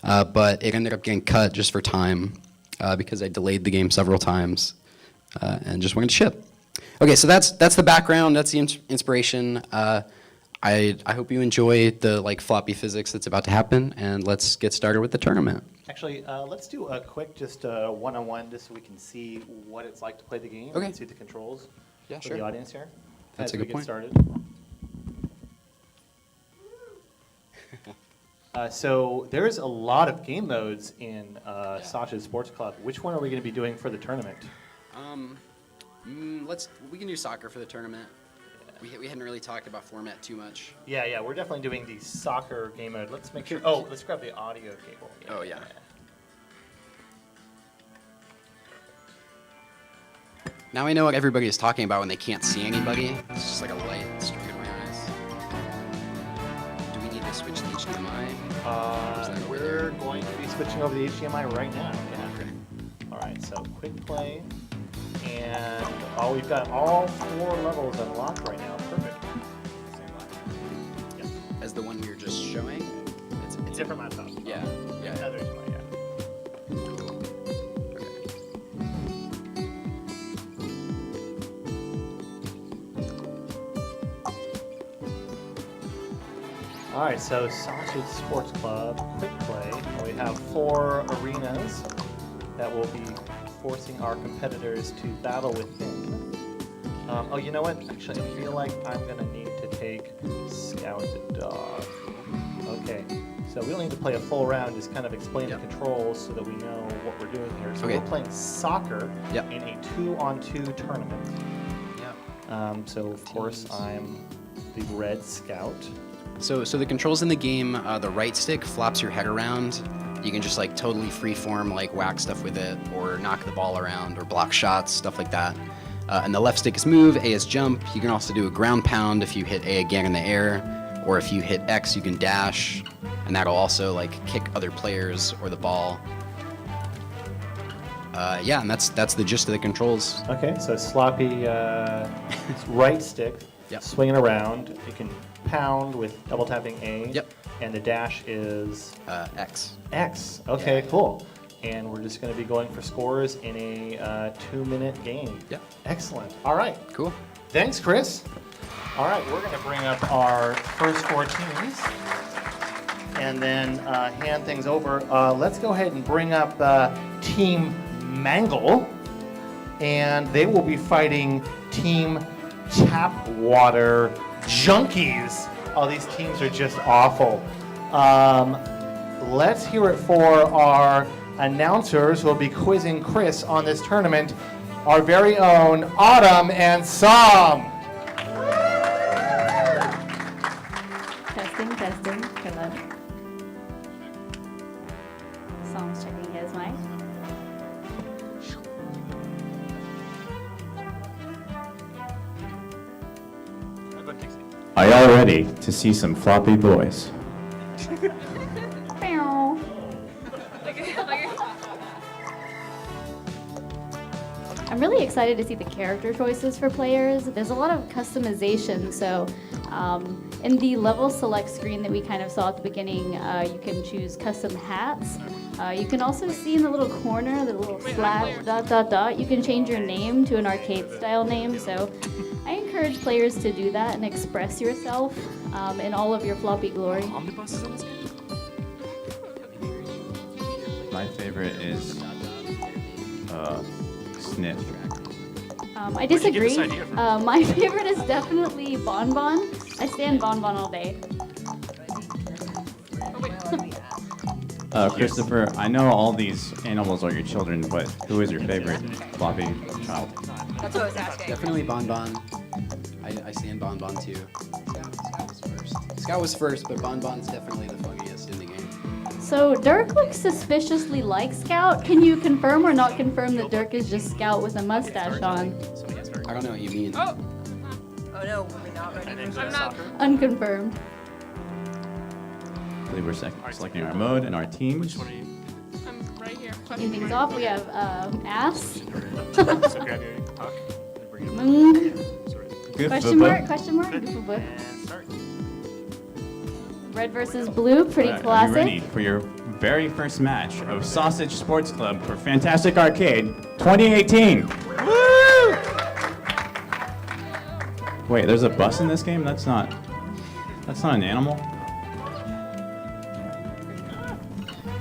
But it ended up getting cut just for time because I delayed the game several times and just wanted to ship. Okay, so that's the background. That's the inspiration. I hope you enjoy the like floppy physics that's about to happen, and let's get started with the tournament. Actually, let's do a quick just one-on-one just so we can see what it's like to play the game. Okay. And see the controls Yeah, for sure. the audience here. That's a as we good get point. started. So there's a lot of game modes in Sasha's Sports Club. Which one are we going to be doing for the tournament? We can do soccer for the tournament. We hadn't really talked about format too much. Yeah, we're definitely doing the soccer game mode. Let's make sure. Oh, let's grab the audio cable. Oh, yeah. Now I know what everybody is talking about when they can't see anybody. It's just like a light streaming in my eyes. Do we need to switch to HDMI? We're going to be switching over to HDMI right now. Yeah. Okay. All right, so quick play. And we've got all 4 levels unlocked right now. Perfect. Yep. As the one we were just showing? It's Different laptop. Yeah. Other HDMI, yeah. All right, so Sausage Sports Club, quick play. We have 4 arenas that will be forcing our competitors to battle within. Oh, you know what? Actually, I feel like I'm going to need to take Scout the Dog. Okay, so we'll need to play a full round, just kind of explain the controls so that we know what we're doing here. So we're playing soccer in a 2-on-2 tournament. So, of course, I'm the Red Scout. So the controls in the game, the right stick flops your head around. You can just like totally freeform, like whack stuff with it, or knock the ball around, or block shots, stuff like that. And the left stick is move, A is jump. You can also do a ground pound if you hit A again in the air, or if you hit X, you can dash, and that'll also like kick other players or the ball. Yeah, and that's the gist of the controls. Okay, so sloppy right stick, swinging around. You can pound with double tapping A. Yep. And the dash is? X. X. Okay, cool. And we're just going to be going for scores in a 2-minute game. Yep. Excellent. All right. Cool. Thanks, Chris. All right, we're going to bring up our first 4 teams and then hand things over. Let's go ahead and bring up Team Mangle, and they will be fighting Team Tapwater Junkies. Oh, these teams are just awful. Let's hear it for our announcers who will be quizzing Chris on this tournament, our very own Autumn and Sam. Testing. Hello. Sam's checking his mic. Are y'all ready to see some floppy boys? I'm really excited to see the character choices for players. There's a lot of customization, so in the level select screen that we kind of saw at the beginning, you can choose custom hats. You can also see in the little corner, the little slash ... you can change your name to an arcade style name, so I encourage players to do that and express yourself in all of your floppy glory. My favorite is Sniff. I disagree. My favorite is definitely Bon Bon. I stand Bon Bon all day. Christopher, I know all these animals are your children, but who is your favorite floppy child? That's what I was asking. Definitely Bon Bon. I stand Bon Bon too. Scout was first, but Bon Bon's definitely the funniest in the game. So Dirk looks suspiciously like Scout. Can you confirm or not confirm that Dirk is just Scout with a mustache on? I don't know what you mean. Oh no, we're not ready. I'm not. Unconfirmed. I believe we're selecting our mode and our teams. I'm right here. Kicking things off, we have ass. Question mark? Red versus blue, pretty Are you classic. ready for your very first match of Sausage Sports Club for Fantastic Arcade 2018? Woo! Wait, there's a bus in this game? That's not an animal.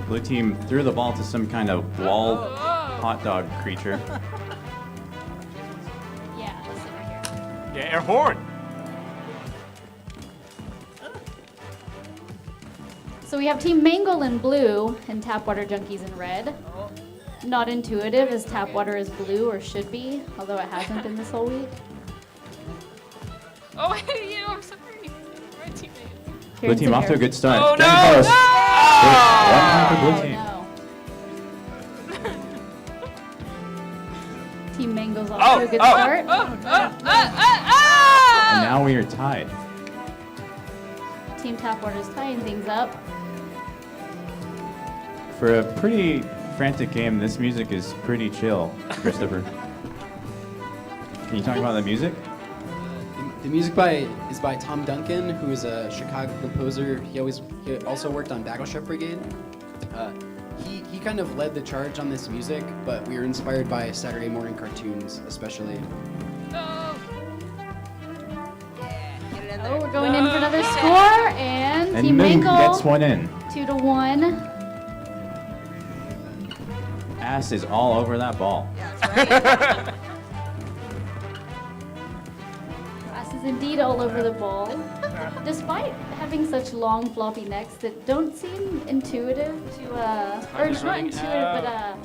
Blue team threw the ball to some kind of wall hot dog creature. Yeah, let's sit right here. Yeah, air horn. So we have Team Mangle in blue and Tapwater Junkies in red. Not intuitive as Tapwater is blue or should be, although it hasn't been this whole week. Oh, I hate you. I'm sorry. My teammates. Blue team off to a good start. Oh, Getting no! close. No! 1 point for blue team. Team Mangle's off to a good start. And now we are tied. Team Tapwater's tying things up. For a pretty frantic game, this music is pretty chill, Christopher. Can you talk about the music? The music is by Tom Duncan, who is a Chicago composer. He also worked on Battleship Brigade. He kind of led the charge on this music, but we were inspired by Saturday morning cartoons, especially. Oh, we're going in for another score, and And Team Moon Mangle. gets one in. 2-1. Ass is all over that ball. Grass is indeed all over the ball. Despite having such long floppy necks that don't seem intuitive to, or not intuitive, but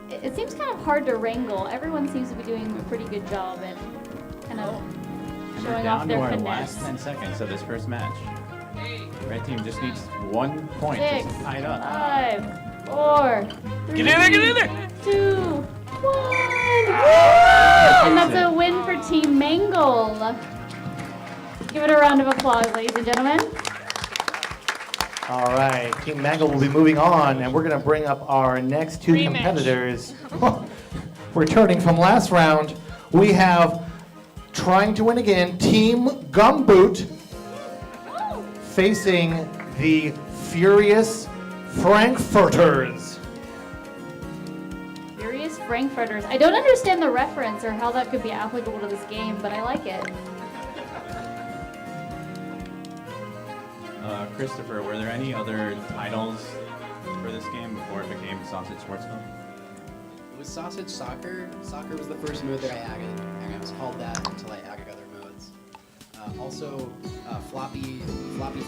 it seems kind of hard to wrangle. Everyone seems to be doing a pretty good job at kind of We're showing down off to their our finesse. last 10 seconds of this first match. Red team just needs 1 point to 6, tie it up. 5, 4, 3, Get in there, get in there! 2, 1. And that's a win for Team Mangle. Give it a round of applause, ladies and gentlemen. All right, Team Mangle will be moving on, and we're going to bring up our next two Rematch. competitors. Returning from last round, we have, trying to win again, Team Gumboot facing the Furious Frankfurters. Furious Frankfurters. I don't understand the reference or how that could be applicable to this game, but I like it. Christopher, were there any other titles for this game before it became Sausage Sportsville? It was Sausage Soccer. Soccer was the first mode that I added, and it was called that until I added other modes. Also, Floppy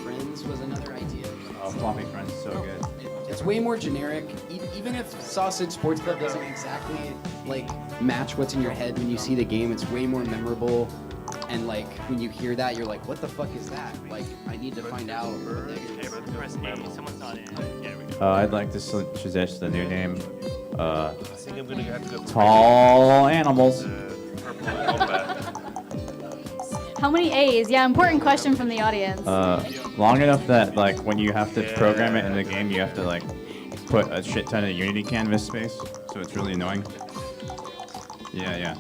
Friends was another idea. Oh, Floppy Friends, so good. It's way more generic. Even if Sausage Sports Club doesn't exactly like match what's in your head when you see the game, it's way more memorable. And like when you hear that, you're like, "What the fuck is that?" Like, I need to find out what that is. Press A. Someone's not in. Yeah, we go. I'd like to suggest the new name. I think I'm gonna have to go. Tall Animals. Purple Wombat. How many A's? Yeah, important question from the audience. Long enough that like when you have to program it in the game, you have to like put a shit ton of Unity canvas space, so it's really annoying. Yeah.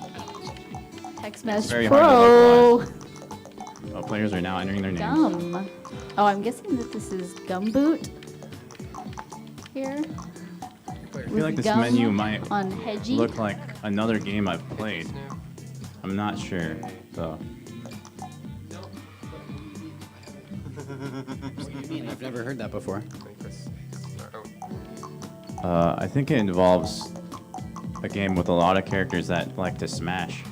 Text Mesh very Pro. hard Oh, players are now entering their names. Gum. Oh, I'm guessing that this is Gumboot here. I feel like this menu might on Hedgie. look like another game I've played. I'm not sure, though. What do you mean? I've never heard that before. I think it involves a game with a lot of characters that like to smash.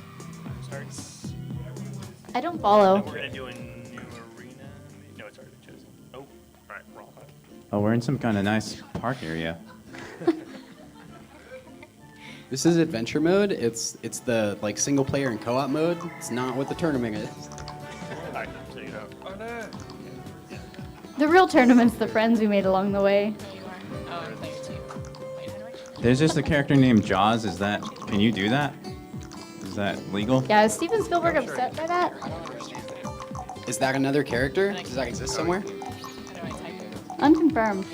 I don't follow. We're gonna do a new arena. No, it's already chosen. Oh, all right, wrong one. Oh, we're in some kind of nice park area. This is adventure mode. It's the like single player and co-op mode. It's not what the tournament is. All right, so you know. Oh no. The real tournament's the friends we made along the way. There's just a character named Jaws. Can you do that? Is that legal? Yeah, is Steven Spielberg upset by that? Is that another character? Does that exist somewhere? Unconfirmed.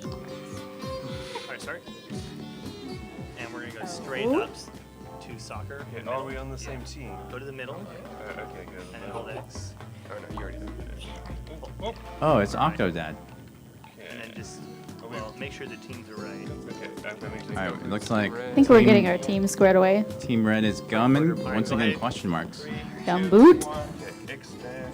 All right, start. And we're gonna go straight up to soccer. Okay, are we on the same team? Go to the middle. Okay, good. And then hold X. Oh no, you already have it. Oh, it's Octodad. And then just make sure the teams are right. Okay, Alright, it looks like I think we're getting our team squared away. Team Red is Gum and once again question marks. Gumboot. Okay, X dash,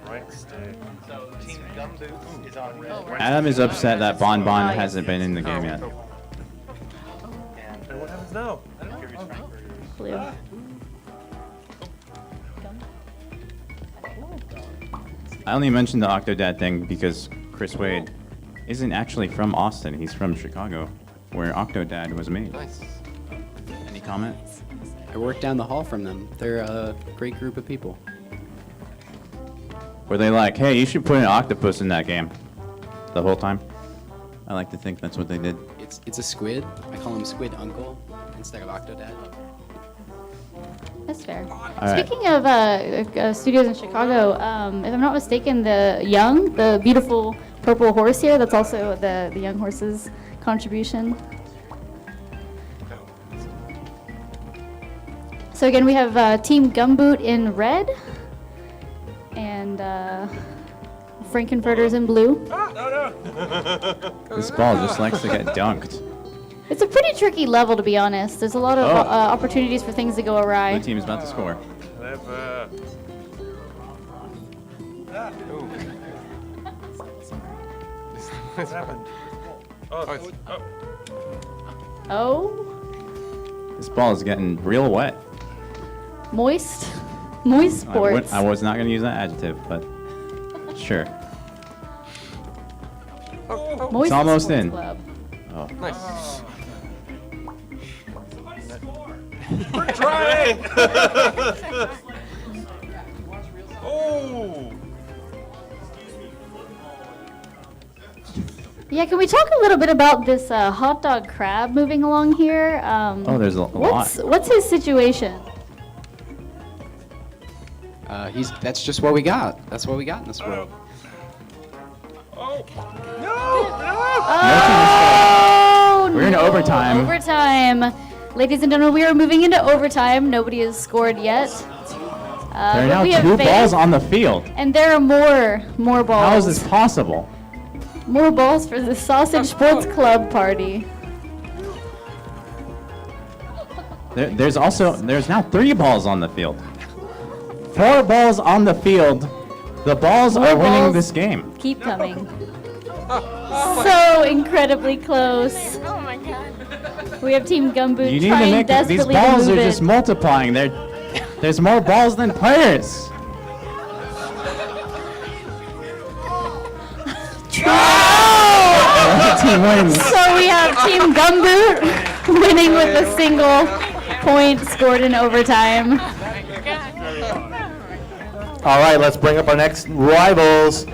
right stick. So Team Gumboot is on red. Adam is upset that Bon Bon hasn't been in the game yet. And what happens now? Blue. I only mentioned the Octodad thing because Chris Wade isn't actually from Austin. He's from Chicago, where Octodad was made. Nice. Any comment? I work down the hall from them. They're a great group of people. Were they like, hey, you should put an octopus in that game the whole time? I like to think that's what they did. It's a squid. I call him Squid Uncle instead of Octodad. That's fair. right. Speaking of studios in Chicago, if I'm not mistaken, the Yeong, the beautiful purple horse here, that's also the Young Horse's contribution. So again, we have Team Gumboot in red and Frankenfurters in blue. This ball just likes to get dunked. It's a pretty tricky level, to be honest. There's a lot of opportunities for things to go awry. The team is about to score. Clever. What's happened? Oh. Oh, This ball is getting real wet. moist I sports. was not going to use that adjective, but sure. Moist It's almost Sports in. Club. Oh. Nice. We're trying! Oh! Yeah, can we talk a little bit about this hot dog crab moving along here? Oh, there's a lot. What's his situation? That's just what we got. That's what we got in this world. Oh! Oh, We're in no. overtime. Overtime. Ladies and gentlemen, we are moving into overtime. Nobody has scored yet. There are but now we have 2 faith, balls on the field. And there are more balls. How is this possible? More balls for the Sausage Sports Club party. There's now 3 balls on the field. 4 balls on the field. The balls More are winning balls. this game. Keep coming. So incredibly close. Oh my god. We have Team Gumboot You need to trying make these desperately balls to are move just it. multiplying. There's more balls than players. Team wins. So we have Team Gumboot winning with a single point scored in overtime. All right, let's bring up our next rivals.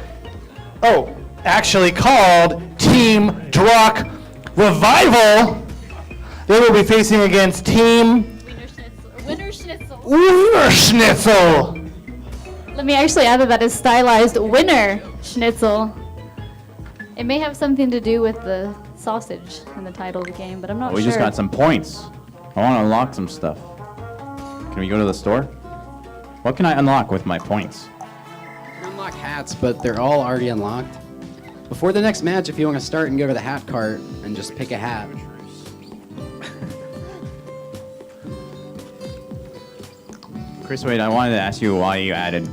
Oh, actually called Team Drock Revival. They will be facing against Team Winner Schnitzel. Wiener Schnitzel. Let me actually add that is stylized Winner Schnitzel. It may have something to do with the sausage in the title of the game, but I'm not We sure. just got some points. I want to unlock some stuff. Can we go to the store? What can I unlock with my points? You can unlock hats, but they're all already unlocked. Before the next match, if you want to start and go to the hat cart and just pick a hat. Chris Wade, I wanted to ask you why you added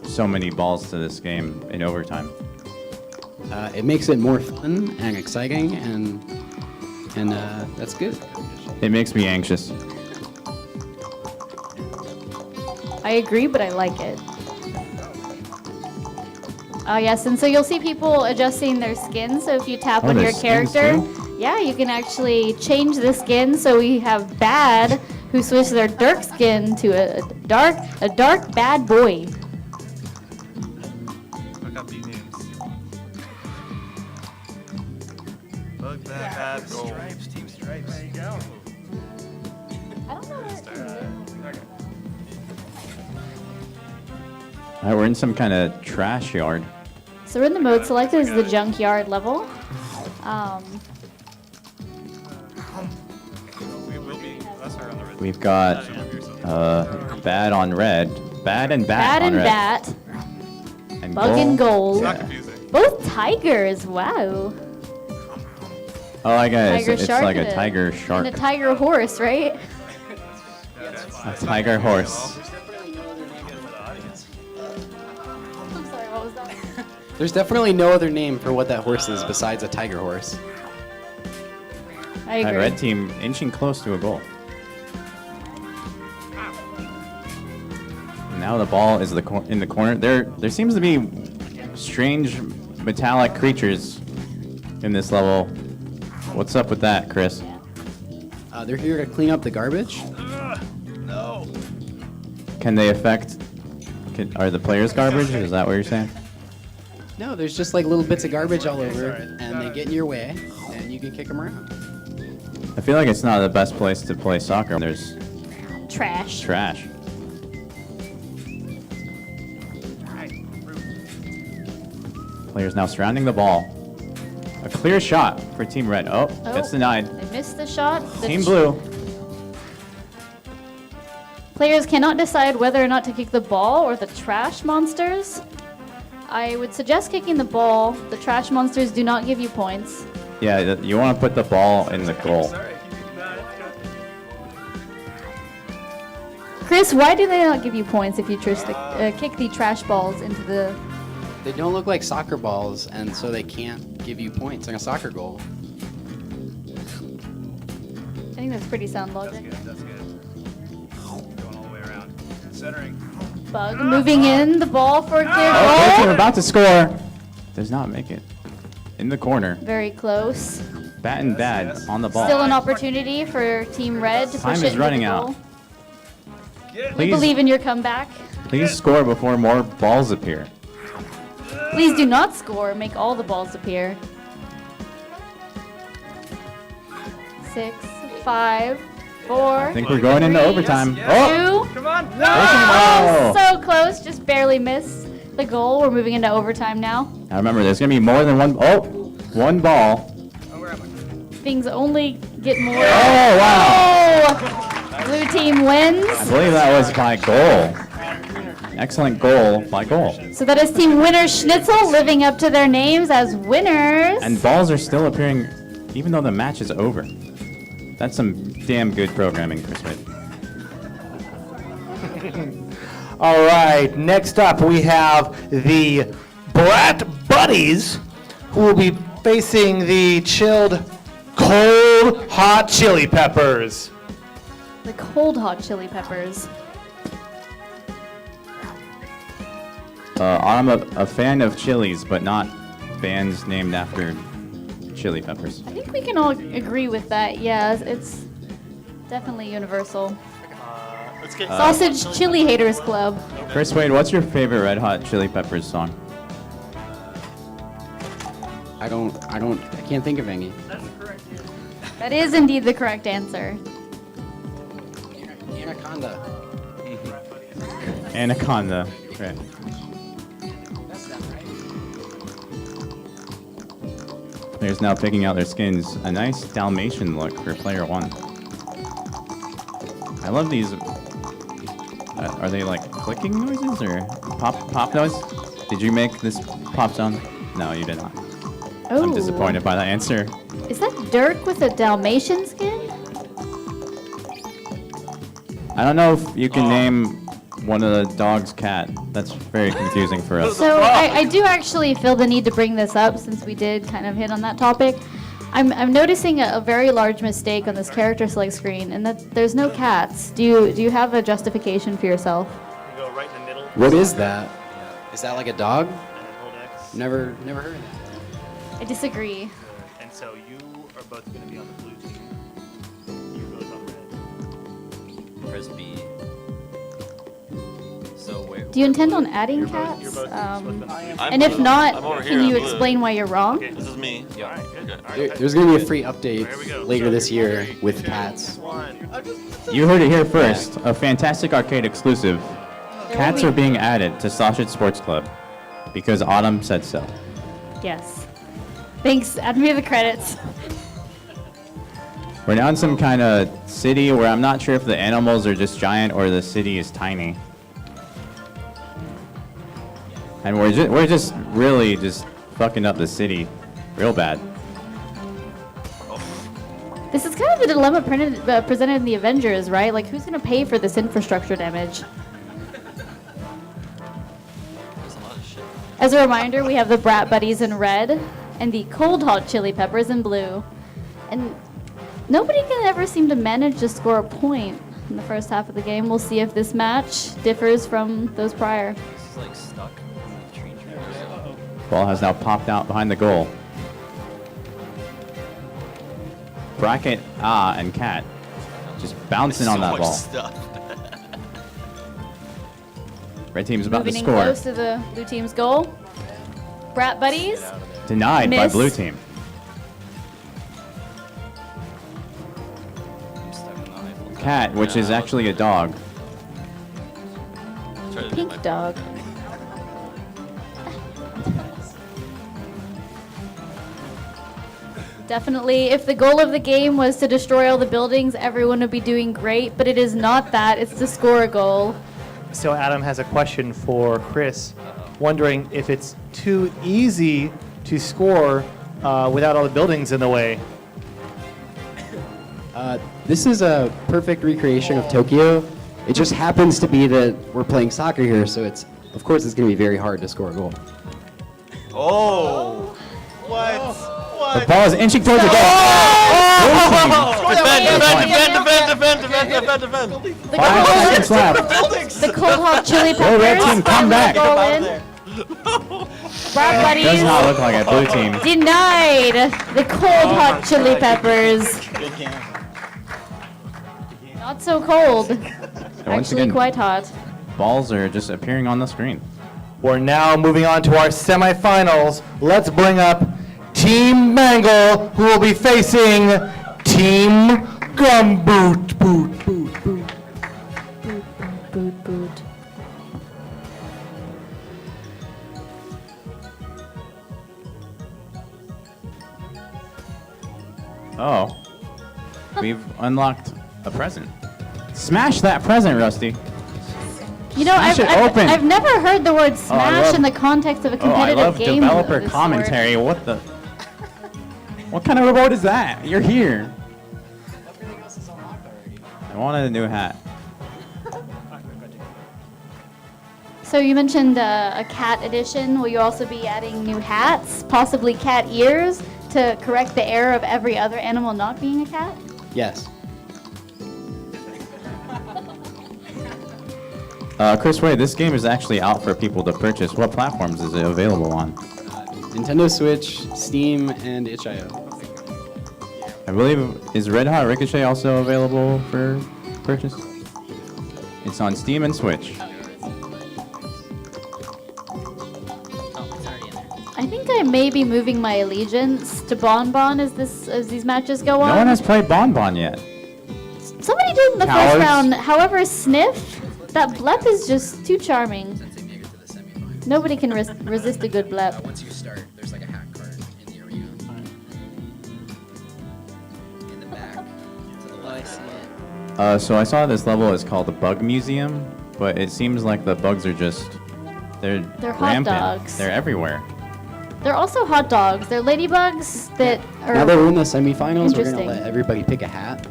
so many balls to this game in overtime. It makes it more fun and exciting, and that's good. It makes me anxious. I agree, but I like it. Oh yes, and so you'll see people adjusting their skin. So if you tap Oh, on your there's skins character, too? yeah, you can actually change the skin. So we have Bad, who switched their dark skin to a dark bad boy. Look up these names. Look that bad goal. Stripes, Team Stripes. There you go. I don't know where All right, we're in some kind of trash yard. So we're in the mode selected is the junkyard level. We will be. That's our on the red. We've got bad on red, bad and bat Bad on and red, bat, and bug and gold. It's not Yeah. confusing. Both tigers, wow. Oh, I got it. Tiger It's shark like and a tiger shark, And a tiger horse, right? a tiger horse. I'm sorry, what was that? There's definitely no other name for what that horse is besides a tiger horse. I That agree. red team inching close to a goal. Now the ball is in the corner. There seems to be strange metallic creatures in this level. What's up with that, Chris? They're here to clean up the garbage. No. Can they affect? Are the players garbage? Is that what you're saying? No, there's just like little bits of garbage all over, and they get in your way, and you can kick them around. I feel like it's not the best place to play soccer. There's Trash. trash. Players now surrounding the ball. A clear shot for Team Red. Oh, that's denied. They missed the shot. The Team Blue. Players cannot decide whether or not to kick the ball or the trash monsters. I would suggest kicking the ball. The trash monsters do not give you points. Yeah, you want to put the ball in the goal. Chris, why do they not give you points if you kick the trash balls into the... They don't look like soccer balls, and so they can't give you points on a soccer goal. I think that's pretty sound logic. That's good. Going all the way around. Centering. Bug moving in the ball for a clear Oh, goal. we're about to score. Does not make it. In the corner. Very close. Bat and bad on the ball. Still an opportunity for Team Red to Time push is it into running the out. goal. We Please, believe in your comeback. please score before more balls appear. Please do not score. Make all the balls appear. 6, 5, 4. I think we're going into overtime. 2. Oh! Come on. Oh! So close. Just barely missed the goal. We're moving into overtime now. Now remember, there's going to be more than one. Oh! One ball. Things only get more. Oh, wow. Oh! Blue team wins. I believe that was by goal. Excellent goal by goal. So that is Team Winner Schnitzel living up to their names as winners. And balls are still appearing even though the match is over. That's some damn good programming, Chris Wade. All right, next up we have the Brat Buddies, who will be facing the chilled, cold, hot chili peppers. The cold hot chili peppers. I'm a fan of chilies, but not bands named after chili peppers. I think we can all agree with that. Yeah, it's definitely universal. Let's get Sausage Chili Haters Club. Chris Wade, what's your favorite Red Hot Chili Peppers song? I can't think of any. That is indeed the correct answer. Anaconda. Anaconda. Right. Players now picking out their skins. A nice Dalmatian look for player 1. I love these. Are they like clicking noises or pop noise? Did you make this pop sound? No, you did not. Oh. I'm disappointed by that answer. Is that Dirk with a Dalmatian skin? I don't know if you can name one of the dog's cat. That's very confusing for us. So I do actually feel the need to bring this up since we did kind of hit on that topic. I'm noticing a very large mistake on this character select screen, and that there's no cats. Do you have a justification for yourself? You go right in the middle. What is that? Is that like a dog? And then hold X. Never heard of that. I disagree. And so you are both going to be on the blue team. You're both on red. Press B. So where? Do you intend on adding You're cats? both And if not, I'm over can here, you I'm blue. explain why you're wrong? Okay. This is me. All right, good. All There- right. There's going to be a free update There we go. later So this year 3, with 2, cats. 1. You heard it here first. A fantastic arcade exclusive. Cats are being added to Sausage Sports Club because Autumn said so. Yes. Thanks. Add me to the credits. We're now in some kind of city where I'm not sure if the animals are just giant or the city is tiny. And we're just really just fucking up the city real bad. This is kind of the dilemma presented in the Avengers, right? Like, who's going to pay for this infrastructure damage? As a reminder, we have the Brat Buddies in red and the Cold Hot Chili Peppers in blue. And nobody can ever seem to manage to score a point in the first half of the game. We'll see if this match differs from those prior. This is like stuck in the tree tracks. Ball has now popped out behind the goal. Bracket, and Cat just bouncing on that ball. Red team's about Moving to in score. close to the blue team's goal. Brat Buddies. Denied by Miss. blue team. I'm stuck in the Eiffel Tower. Cat, which is actually a dog. Pink dog. Definitely, if the goal of the game was to destroy all the buildings, everyone would be doing great, but it is not that. It's to score a goal. So Adam has a question for Chris, wondering if it's too easy to score without all the buildings in the way. This is a perfect recreation of Tokyo. It just happens to be that we're playing soccer here, so of course it's going to be very hard to score a goal. Oh! The ball is inching towards the goal. Defend. 5 seconds left. The Cold Hot Chili Go red Peppers. team, come back. Goal in. Wow, buddies. Does not look like a blue team. Denied. The Cold Hot Chili Peppers. Not so cold. So once Actually again, quite hot. balls are just appearing on the screen. We're now moving on to our semifinals. Let's bring up Team Mangle, who will be facing Team Gumboot. Boot, boot, boot. Boot, boot. Oh. We've unlocked a present. Smash that present, Rusty. You know, Smash it open. I've never heard the word smash love- in the context of a Oh, I competitive love game. developer of this commentary. What the? What kind of remote is that? You're here. I wanted a new hat. So you mentioned a cat edition. Will you also be adding new hats, possibly cat ears, to correct the error of every other animal not being a cat? Yes. Chris Ray, this game is actually out for people to purchase. What platforms is it available on? Nintendo Switch, Steam, and itch.io. I believe, is Red Hot Ricochet also available for purchase? It's on Steam and Switch. I think I may be moving my allegiance to Bon Bon as these matches go on. No one has played Bon Bon yet. Somebody did in the Cowards. first round. However, Sniff, that blep is just too charming. Nobody can resist a good blep. Once you start, there's like a hat card in the arena. In the back, to the left. I see it. So I saw this level is called the Bug Museum, but it seems like the bugs are just, they're hot rampant. dogs. They're everywhere. They're also hot dogs. They're ladybugs that are. Now that we're in the semifinals, we're Interesting. gonna let everybody pick a hat.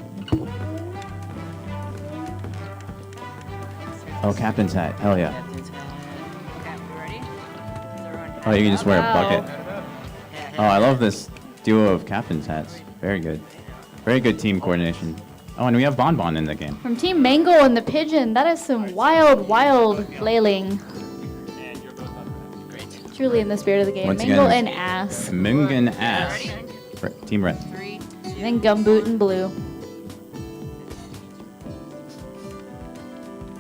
Oh, Captain's hat. Hell yeah. Oh, you can just wear a bucket. Oh, I love this duo of Captain's hats. Very good. Very good team coordination. Oh, and we have Bon Bon in the game. From Team Mango and the Pigeon, that is some wild, wild flailing. Truly in the spirit of the game. Once Mangle again, and Ass. Ming and Ass. Team Red. And then Gumboot and Blue.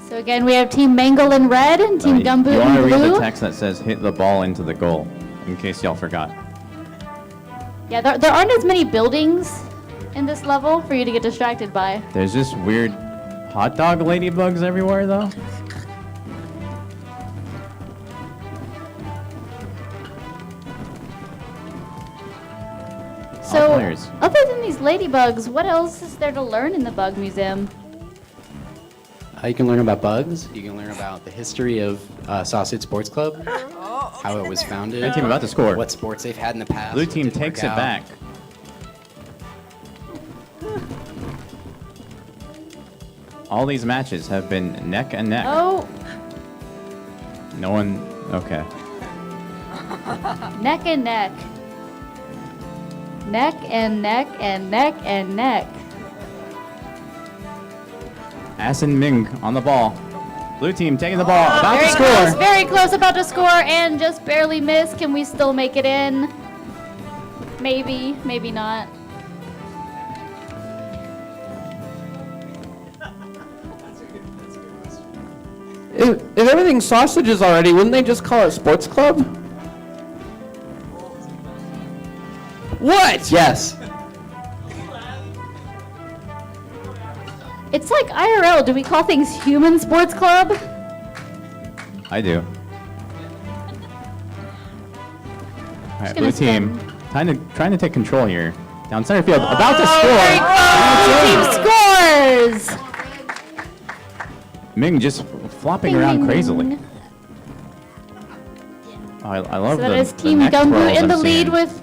So again, we have Team Mangle in red and Team Gumboot You want to in read blue. the text that says hit the ball into the goal, in case y'all forgot. Yeah, there aren't as many buildings in this level for you to get distracted by. There's just weird hot dog ladybugs everywhere, though. So, players. other than these ladybugs, what else is there to learn in the Bug Museum? You can learn about bugs. You can learn about the history of Sausage Sports Club, how it was founded. Red team about to score. What sports they've had in the past. Blue what team didn't takes work it out. back. All these matches have been neck and neck. Oh, No one. Okay. neck and neck. Neck and neck and neck and neck. Ass and Ming on the ball. Blue team taking the ball. About Very to score. close, very close, about to score, and just barely missed. Can we still make it in? Maybe, maybe not. If everything's sausages already, wouldn't they just call it Sports Club? What? Yes. It's like IRL. Do we call things Human Sports Club? I do. All right, gonna blue team. Trying to take control here. Down center field. Oh, About to score. Blue team scores! Ming just flopping Ding, around ding, crazily. ding. Oh, I love So the that is the Team neck Gumboot twirls in I'm the lead seeing. with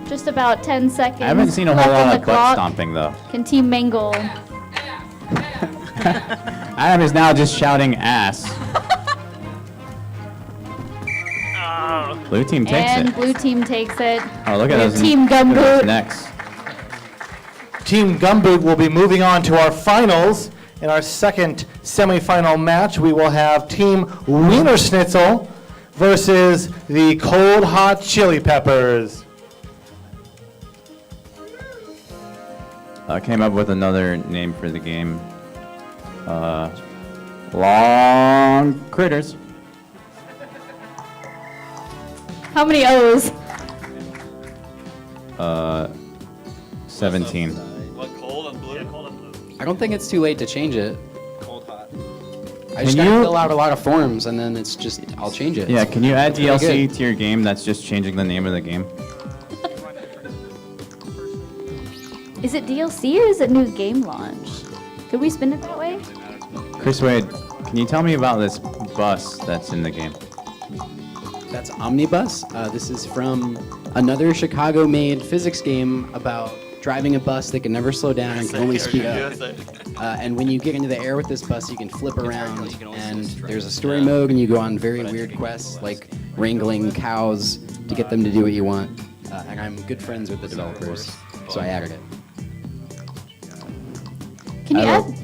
just about 10 seconds. I haven't seen a whole left on lot the of butt clock. stomping though. Can Team Mangle? Adam is now just shouting ass. Oh. Blue team takes and it. blue team takes it. Oh, look at With those. Team look at those Gumboot. necks. Team Gumboot will be moving on to our finals. In our second semifinal match, we will have Team Wiener Schnitzel versus the Cold Hot Chili Peppers. I came up with another name for the game. Long critters. How many O's? 17. What, cold and blue? Yeah, cold and blue. I don't think it's too late to change it. Cold hot. I just Can gotta you- fill out a lot of forms and then it's just, I'll change it. Yeah, can you add Pretty DLC good. to your game that's just changing the name of the game? Is it DLC or is it new game launch? Could we spin it that way? Chris Wade, can you tell me about this bus that's in the game? That's Omnibus. This is from another Chicago-made physics game about driving a bus that can never slow down and can only speed up. And when you get into the air with this bus, you can flip around, and there's a story mode, and you go on very weird quests, like wrangling cows to get them to do what you want. And I'm good friends with the developers, so I added it. Can you I add? have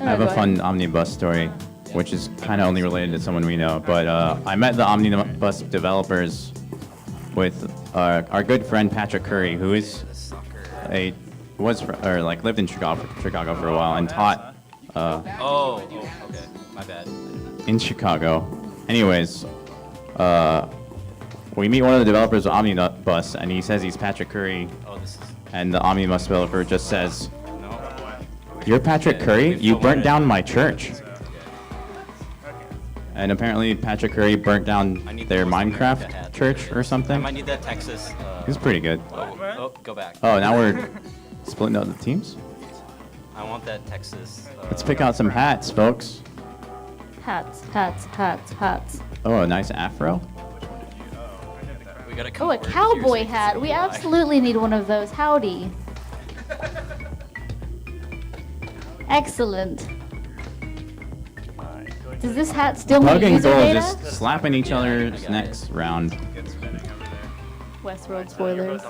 Oh, I have go a ahead. fun omnibus story, which is kind of only related to someone we know. But I met the omnibus developers with our good friend Patrick Curry, who is lived in Chicago for a while and taught Okay. My bad. in Chicago. Anyways, we meet one of the developers of Omnibus, and he says he's Patrick Curry, and the Omnibus developer just says, "You're Patrick Curry? You burnt down my church." And apparently Patrick Curry burnt down their Minecraft church or I something. might need that Texas. He's pretty good. Go back. Oh, now we're splitting up the teams? I want that Texas. Let's pick out some hats, folks. Hats, hats, hats, hats. Oh, a nice afro. We gotta Oh, a cowboy hat. We absolutely need one of those. Howdy. Excellent. Does this hat still need Bug and user Goal data? just slapping each other's necks round. Westworld spoilers.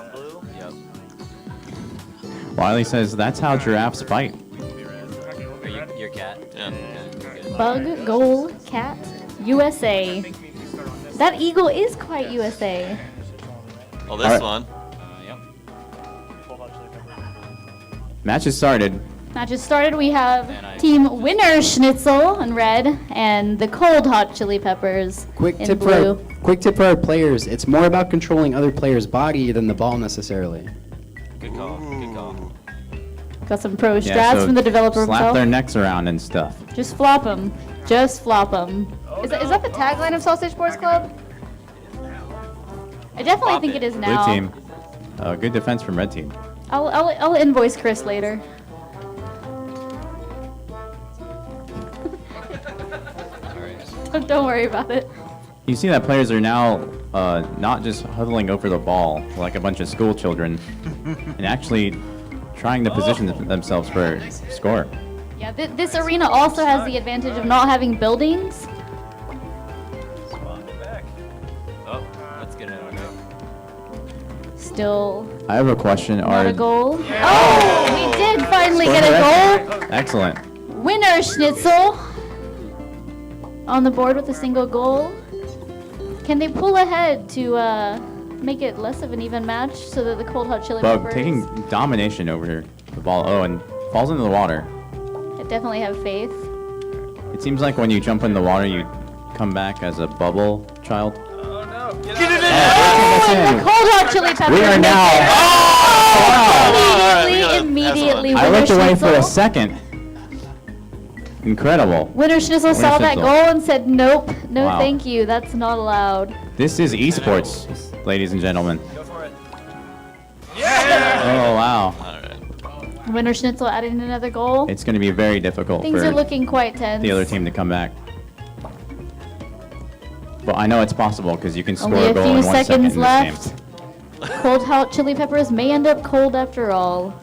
Yep. Wiley says that's how giraffes fight. Are you your cat? Yeah. Bug, goal, cat, USA. That eagle is quite USA. Oh, this Alright. one. Yep. Match has started. Match has started. We have Team Winner Schnitzel in red and the Cold Hot Chili Peppers Quick in tip blue. for our players. It's more about controlling other players' body than the ball necessarily. Good call. Good call. Got some pro strats Yeah, so from the developer slap himself. their necks around and stuff. Just flop them. Just flop them. Is that the tagline of Sausage Sports Club? I definitely think it is now. Blue team. Good defense from red team. I'll invoice Chris later. Don't worry about it. You see that players are now not just huddling over the ball like a bunch of school children, and actually trying to position themselves for a score. Yeah, this arena also has the advantage of not having buildings. Oh, let's get it. Still I have a question. not Are a goal. Oh, we did finally get a goal. excellent. Winner Schnitzel on the board with a single goal. Can they pull ahead to make it less of an even match so that the Cold Hot Chili Bug Peppers taking domination over the ball. Oh, and falls into the water. I definitely have faith. It seems like when you jump in the water, you come back as a bubble child. The Cold Hot Chili Peppers. We are make now. it immediately. I Winner looked away for a Schnitzel. second. Incredible. Winner Schnitzel saw that Schnitzel. goal and said, "Nope, no, Wow. thank you. That's not allowed." This is esports, ladies and gentlemen. Oh, wow. Winner Schnitzel adding another goal. It's going to be very difficult Things for are looking quite tense. the other team to come back. But I know it's possible because you can score Only a a goal few in 1 second seconds in left. this game. Cold Hot Chili Peppers may end up cold after all.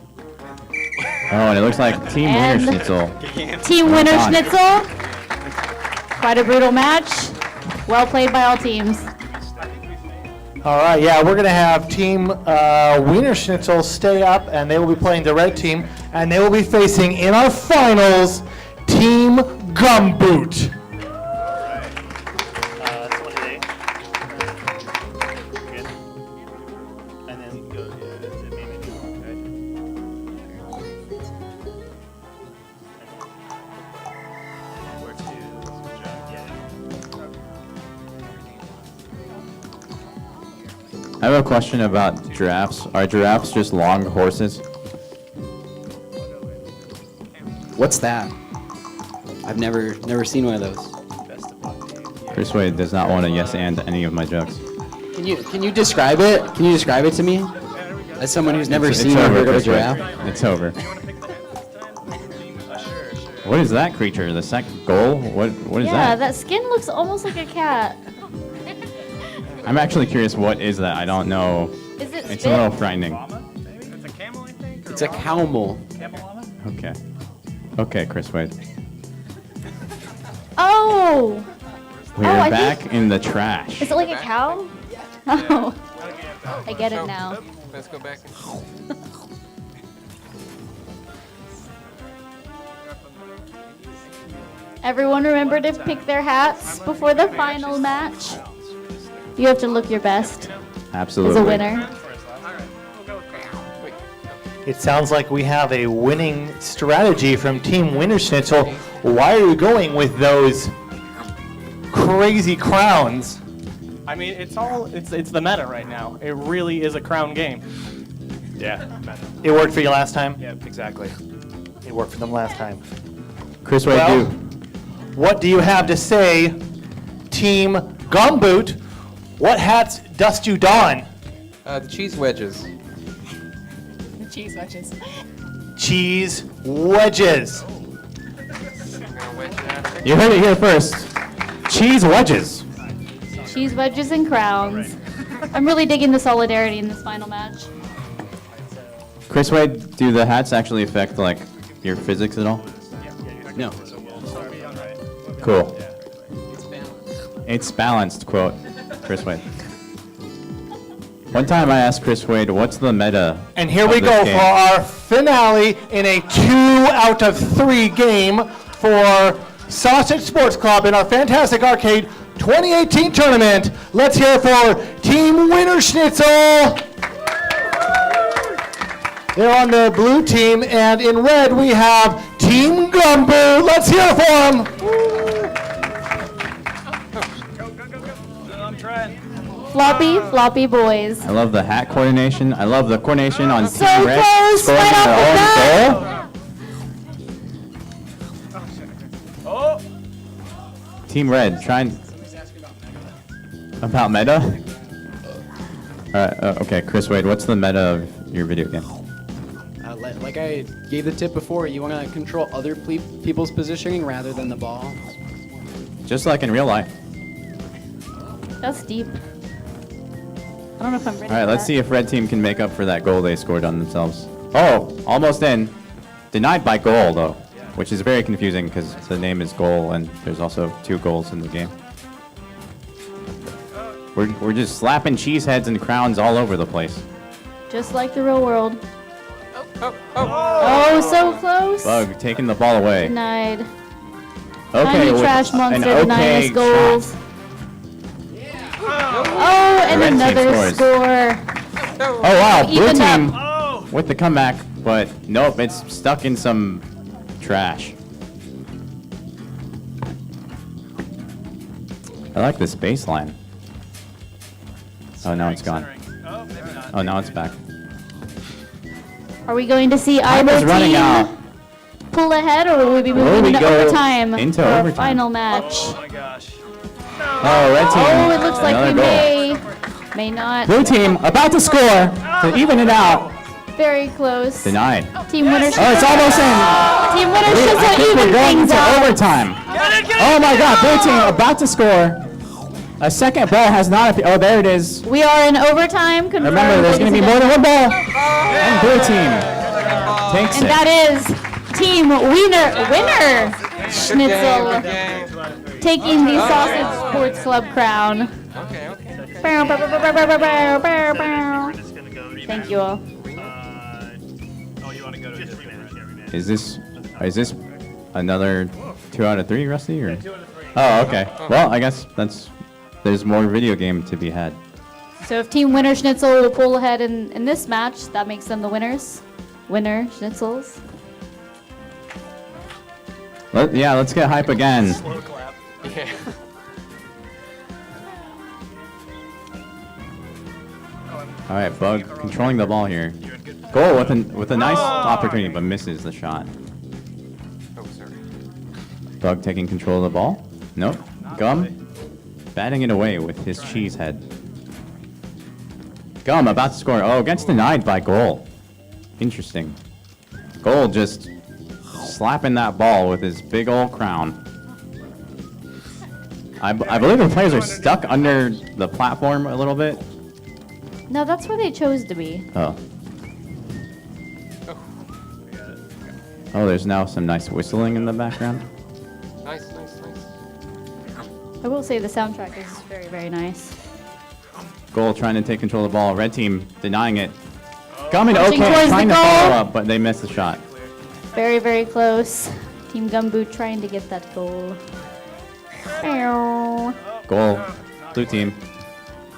Oh, and it looks like Team Winner And Schnitzel. Team Well Winner done. Schnitzel. Quite a brutal match. Well played by all teams. All right, yeah, we're going to have Team Wiener Schnitzel stay up, and they will be playing the red team, and they will be facing, in our finals, Team Gumboot. This one today. Good. And then go to maybe do Where to jump, yeah. I have a question about giraffes. Are giraffes just long horses? What's that? I've never seen one of those. Chris Wade does not want to yes and any of my jokes. Can you describe it? Can you describe it to me? As someone who's never It's seen or over, heard of a Chris Wade. giraffe. It's over. What is that creature? The second goal? What is Yeah, that? that skin looks almost like a cat. I'm actually curious. What is that? I don't know. Is it It's spit? a little frightening. It's a camel. Okay. Okay, Chris Wade. Oh! We're I back think- in the trash. Is it like a cow? Oh. I get it now. Let's go back. Everyone remember to pick their hats before the final match. You have to look your best Absolutely. as a winner. It sounds like we have a winning strategy from Team Wiener Schnitzel. Why are you going with those crazy crowns? I mean, it's the meta right now. It really is a crown game. Yeah. It worked for you last time? Yeah, exactly. It worked for them last time. Chris Wade, Well, do. what do you have to say, Team Gumboot? What hats dost you don? The cheese wedges. The cheese wedges. Cheese wedges. You heard it here first. Cheese wedges. Cheese wedges and crowns. I'm really digging the solidarity in this final match. Chris Wade, do the hats actually affect like your physics at all? No. Cool. It's balanced, quote Chris Wade. One time I asked Chris Wade, what's the meta? And here of we this go game? for our finale in a 2 out of 3 game for Sausage Sports Club in our Fantastic Arcade 2018 tournament. Let's hear it for Team Wiener Schnitzel. They're on the blue team, and in red we have Team Gumbo. Let's hear it for them. I'm trying. Floppy boys. I love the hat coordination. I love the coordination on So Team Red close, scoring right off their the own bat. goal. Oh! Team Red, trying about meta. Okay, Chris Wade, what's the meta of your video game? Like I gave the tip before, you want to control other people's positioning rather than the ball. Just like in real life. That's deep. I don't know if I'm ready. All right, for let's that. see if Red Team can make up for that goal they scored on themselves. Oh, almost in. Denied by goal, though, which is very confusing because the name is goal and there's also 2 goals in the game. We're just slapping cheese heads and crowns all over the place. Just like the real world. Oh, so close. Bug taking the ball away. Denied. Okay, Tiny with trash an monster okay denying us goals. shot. Oh, and The red team another scores. score. Oh wow, blue Evened team up. with the comeback, but nope, it's stuck in some trash. I like this baseline. Oh, now it's gone. Oh, now it's back. Are we going to see Time either is running team out. pull ahead, or will we be Will moving we into go overtime into for our overtime? final match? Oh, red team. Oh, it looks like another we goal. may not. Blue team about to score to even it out. Very close. Denied. Team winners. Oh, it's almost in. Team winners I just think even we're going things into out. overtime. Oh my God, blue team about to score. A second ball has not appeared. Oh, there it is. We are in overtime. Confirmed, Remember, there's going to be ladies more and than one ball. And blue team takes And it. that is Team Winner Schnitzel taking the Sausage Sports Club crown. Bow, bow, bow, bow, bow, bow, bow, bow, bow. It's gonna go Thank you all. oh, you want to go to just rematch? Yeah, rematch. Is this another 2 out of 3, Rusty? Or? Oh, okay. Well, I guess there's more video game to be had. So if Team Winner Schnitzel will pull ahead in this match, that makes them the winners. Winner Schnitzels. Let's get hype again. Slow clap. Yeah. All right, Bug controlling the ball here. Goal with a nice opportunity, but misses the shot. Oh, sorry. Bug taking control of the ball. Nope. Gum batting it away with his cheese head. Gum about to score. Oh, gets denied by Goal. Interesting. Goal just slapping that ball with his big old crown. I believe the players are stuck under the platform a little bit. No, that's where they chose to be. Oh. Oh, there's now some nice whistling in the background. Nice, nice, nice. I will say the soundtrack is very, very nice. Goal trying to take control of the ball. Red team denying it. Coming Pushing okay, towards trying the to goal. follow up, but they missed the shot. Very, very close. Team Gumboot trying to get that goal. Ow. Goal. Blue team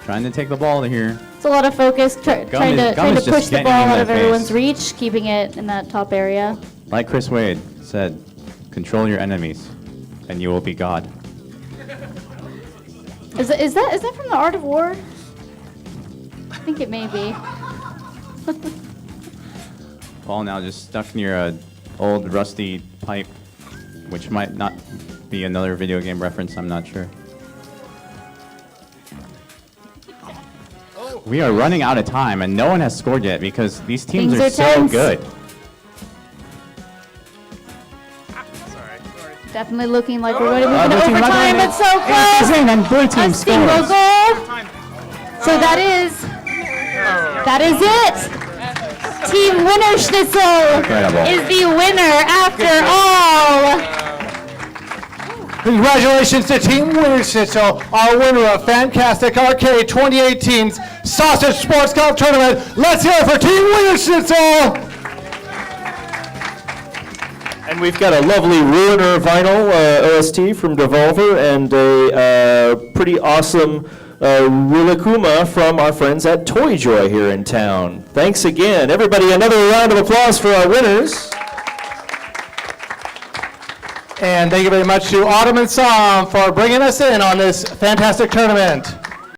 trying to take the ball here. It's a lot of focus, trying to is just push the getting ball in out their of everyone's face. reach, keeping it in that top area. Like Chris Wade said, control your enemies, and you will be God. Is that from the Art of War? I think it may be. Ball now just stuck near a old rusty pipe, which might not be another video game reference, I'm not sure. We are running out of time, and no one has scored yet because these teams Things are are so tense. good. Definitely looking like we're going to move into blue team not overtime. going It's so close. And blue team A single scores. goal. So that is it. Team Winner Schnitzel Incredible. is the winner after all. Congratulations to Team Winner Schnitzel, our winner of Fantastic Arcade 2018's Sausage Sports Cup Tournament. Let's hear it for Team Winner Schnitzel! And we've got a lovely Ruiner vinyl OST from Devolver and a pretty awesome Rilakkuma from our friends at Toy Joy here in town. Thanks again. Everybody, another round of applause for our winners. And thank you very much to Autumn and Sam for bringing us in on this fantastic tournament.